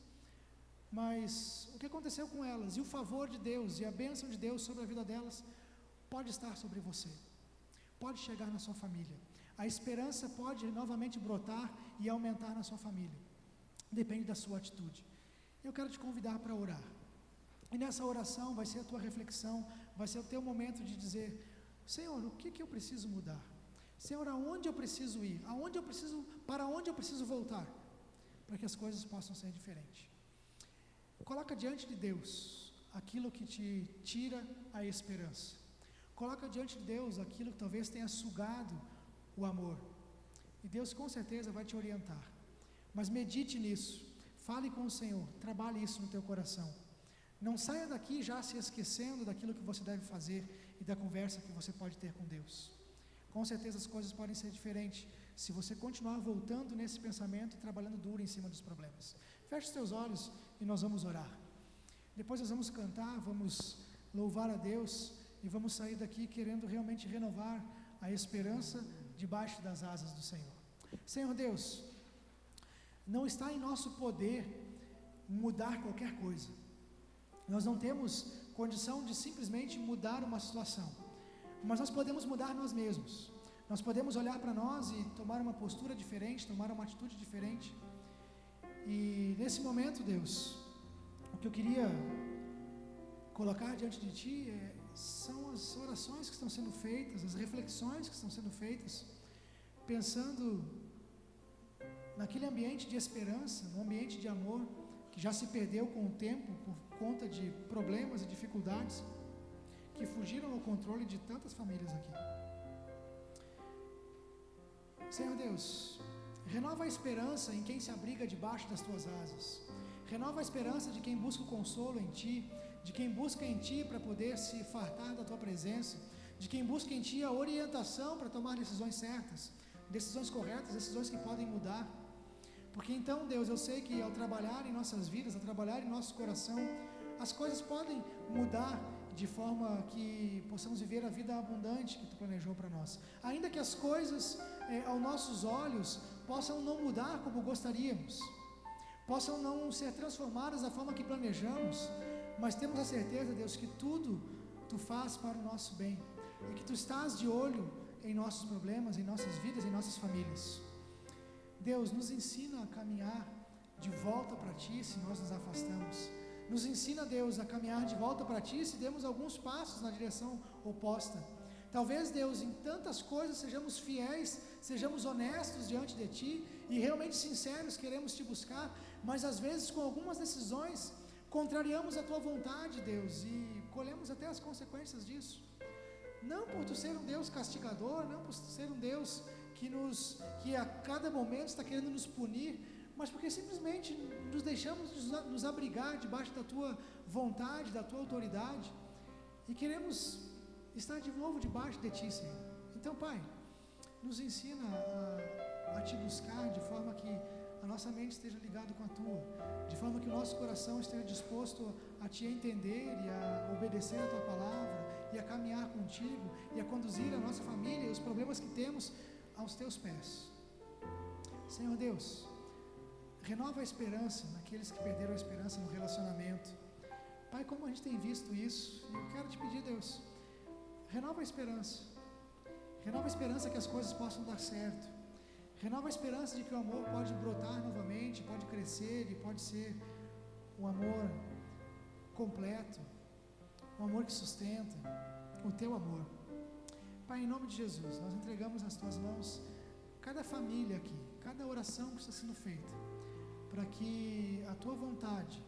Speaker 2: Mas o que aconteceu com elas? E o favor de Deus e a bênção de Deus sobre a vida delas pode estar sobre você, pode chegar na sua família. A esperança pode novamente brotar e aumentar na sua família. Depende da sua atitude. Eu quero te convidar para orar. E nessa oração vai ser a tua reflexão, vai ser o teu momento de dizer: Senhor, o que eu preciso mudar? Senhor, aonde eu preciso ir? Para onde eu preciso voltar? Para que as coisas possam ser diferentes. Coloca diante de Deus aquilo que te tira a esperança. Coloca diante de Deus aquilo que talvez tenha sugado o amor. E Deus com certeza vai te orientar. Mas medite nisso. Fale com o Senhor. Trabalhe isso no teu coração. Não saia daqui já se esquecendo daquilo que você deve fazer e da conversa que você pode ter com Deus. Com certeza as coisas podem ser diferentes se você continuar voltando nesse pensamento e trabalhando duro em cima dos problemas. Feche os teus olhos e nós vamos orar. Depois nós vamos cantar, vamos louvar a Deus e vamos sair daqui querendo realmente renovar a esperança debaixo das asas do Senhor. Senhor Deus, não está em nosso poder mudar qualquer coisa. Nós não temos condição de simplesmente mudar uma situação, mas nós podemos mudar nós mesmos. Nós podemos olhar para nós e tomar uma postura diferente, tomar uma atitude diferente. E nesse momento, Deus, o que eu queria colocar diante de Ti são as orações que estão sendo feitas, as reflexões que estão sendo feitas, pensando naquele ambiente de esperança, no ambiente de amor, que já se perdeu com o tempo por conta de problemas e dificuldades que fugiram ao controle de tantas famílias aqui. Senhor Deus, renova a esperança em quem se abriga debaixo das Tuas asas. Renova a esperança de quem busca o consolo em Ti, de quem busca em Ti para poder se fartar da Tua presença, de quem busca em Ti a orientação para tomar decisões certas, decisões corretas, decisões que podem mudar. Porque então, Deus, eu sei que ao trabalhar em nossas vidas, ao trabalhar em nosso coração, as coisas podem mudar de forma que possamos viver a vida abundante que Tu planejou para nós. Ainda que as coisas, aos nossos olhos, possam não mudar como gostaríamos, possam não ser transformadas da forma que planejamos, mas temos a certeza, Deus, que tudo Tu faz para o nosso bem e que Tu estás de olho em nossos problemas, em nossas vidas, em nossas famílias. Deus, nos ensina a caminhar de volta para Ti se nós nos afastamos. Nos ensina, Deus, a caminhar de volta para Ti se demos alguns passos na direção oposta. Talvez, Deus, em tantas coisas sejamos fiéis, sejamos honestos diante de Ti e realmente sinceros, queremos Te buscar, mas às vezes com algumas decisões contrariamos a Tua vontade, Deus, e colhemos até as consequências disso. Não por Tu ser um Deus castigador, não por Tu ser um Deus que a cada momento está querendo nos punir, mas porque simplesmente nos deixamos nos abrigar debaixo da Tua vontade, da Tua autoridade, e queremos estar de novo debaixo de Ti, Senhor. Então, Pai, nos ensina a Te buscar de forma que a nossa mente esteja ligada com a Tua, de forma que o nosso coração esteja disposto a Te entender e a obedecer a Tua palavra, e a caminhar contigo, e a conduzir a nossa família e os problemas que temos aos Teus pés. Senhor Deus, renova a esperança naqueles que perderam a esperança no relacionamento. Pai, como a gente tem visto isso, eu quero Te pedir, Deus, renova a esperança que as coisas possam dar certo, renova a esperança de que o amor pode brotar novamente, pode crescer e pode ser um amor completo, um amor que sustenta, o Teu amor. Pai, em nome de Jesus, nós entregamos nas Tuas mãos cada família aqui, cada oração que está sendo feita, para que a Tua vontade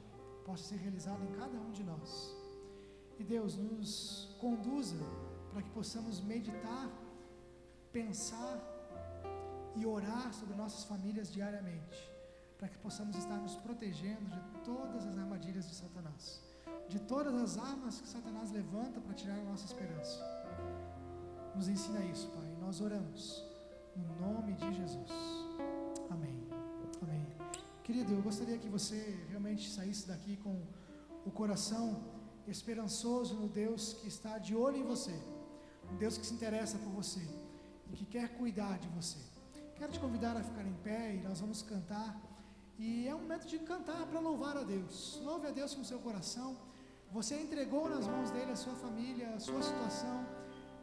Speaker 2: possa ser realizada em cada um de nós. E Deus, nos conduza para que possamos meditar, pensar e orar sobre nossas famílias diariamente, para que possamos estar nos protegendo de todas as armadilhas de Satanás, de todas as armas que Satanás levanta para tirar a nossa esperança. Nos ensina isso, Pai. Nós oramos no nome de Jesus. Amém. Amém. Querido, eu gostaria que você realmente saísse daqui com o coração esperançoso no Deus que está de olho em você, um Deus que se interessa por você e que quer cuidar de você. Quero te convidar a ficar em pé e nós vamos cantar. E é um momento de cantar para louvar a Deus. Louve a Deus com o seu coração. Você entregou nas mãos dele a sua família, a sua situação.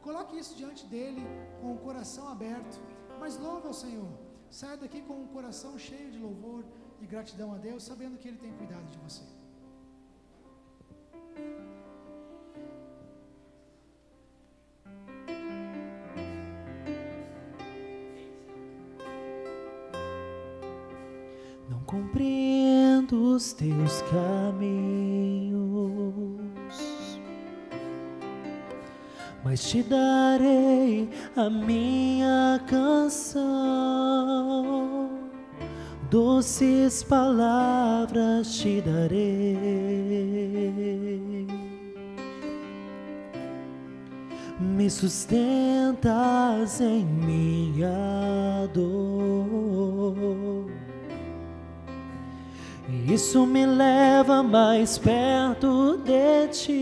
Speaker 2: Coloque isso diante dele com o coração aberto, mas louve ao Senhor. Saia daqui com um coração cheio de louvor e gratidão a Deus, sabendo que Ele tem cuidado de você.
Speaker 3: Não compreendo os Teus caminhos, mas Te darei a minha canção, doces palavras Te darei. Me sustentas em minha dor, isso me leva mais perto de Ti,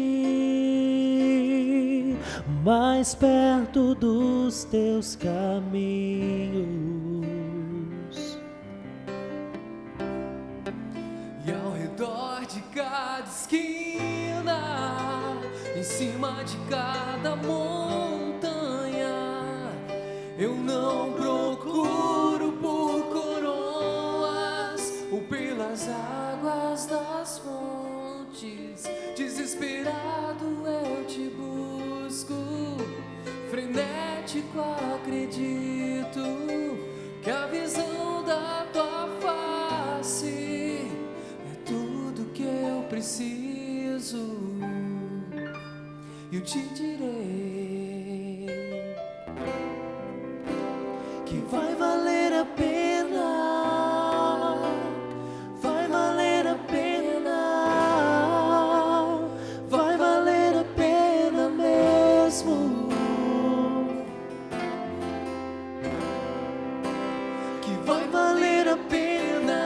Speaker 3: mais perto dos Teus caminhos.
Speaker 1: E ao redor de cada esquina, em cima de cada montanha, eu não procuro por coroas ou pelas águas das fontes. Desesperado eu Te busco, frenético acredito que a visão da Tua face é tudo que eu preciso. Eu Te direi que vai valer a pena, vai valer a pena, vai valer a pena mesmo, que vai valer a pena,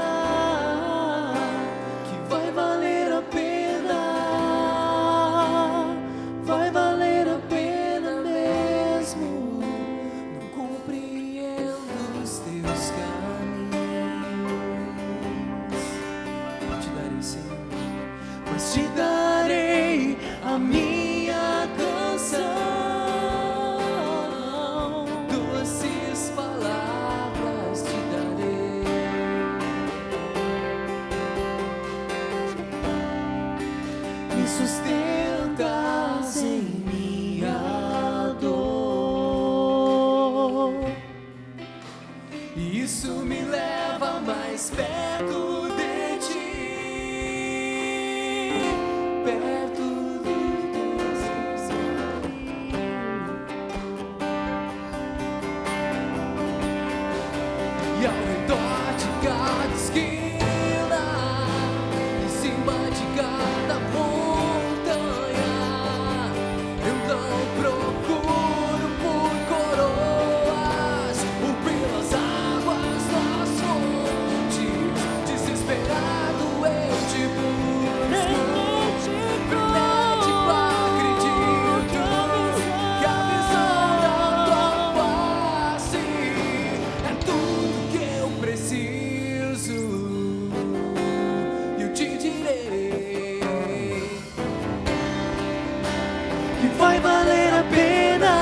Speaker 3: que vai valer a pena,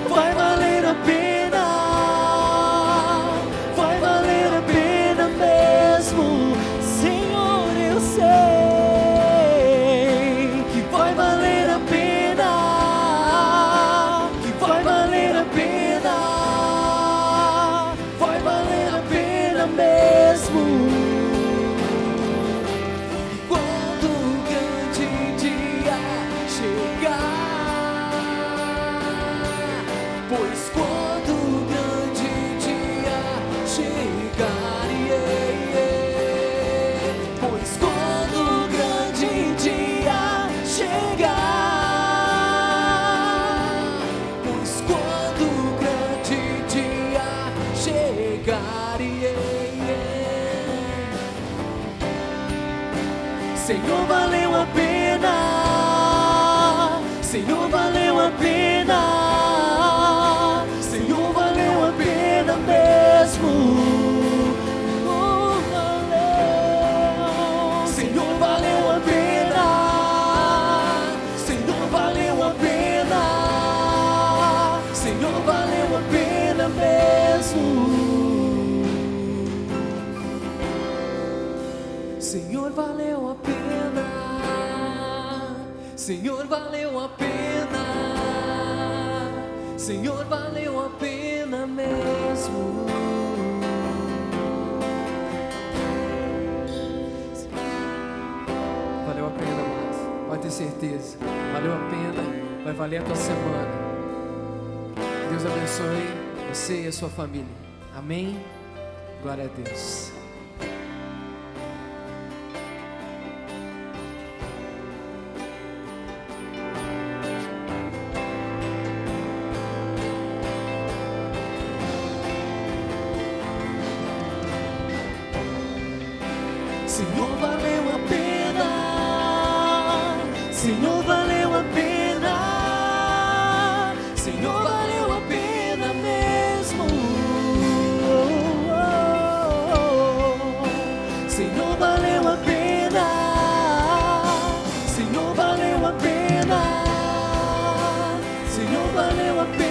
Speaker 3: vai valer a pena, vai valer a pena mesmo. Senhor, eu sei que vai valer a pena, que vai valer a pena, vai valer a pena mesmo. Pois quando o grande dia chegar, pois quando o grande dia chegar, pois quando o grande dia chegar, Senhor, valeu a pena, Senhor, valeu a pena. Senhor, valeu a pena mesmo. Oh, valeu. Senhor, valeu a pena. Senhor, valeu a pena. Senhor, valeu a pena mesmo. Senhor, valeu a pena. Senhor, valeu a pena. Senhor, valeu a pena mesmo. Valeu a pena, amado. Pode ter certeza. Valeu a pena. Vai valer a tua semana. Deus abençoe você e a sua família. Amém? Glória a Deus. Senhor, valeu a pena. Senhor, valeu a pena. Senhor, valeu a pena mesmo. Senhor, valeu a pena. Senhor, valeu a pena. Senhor, valeu a pena.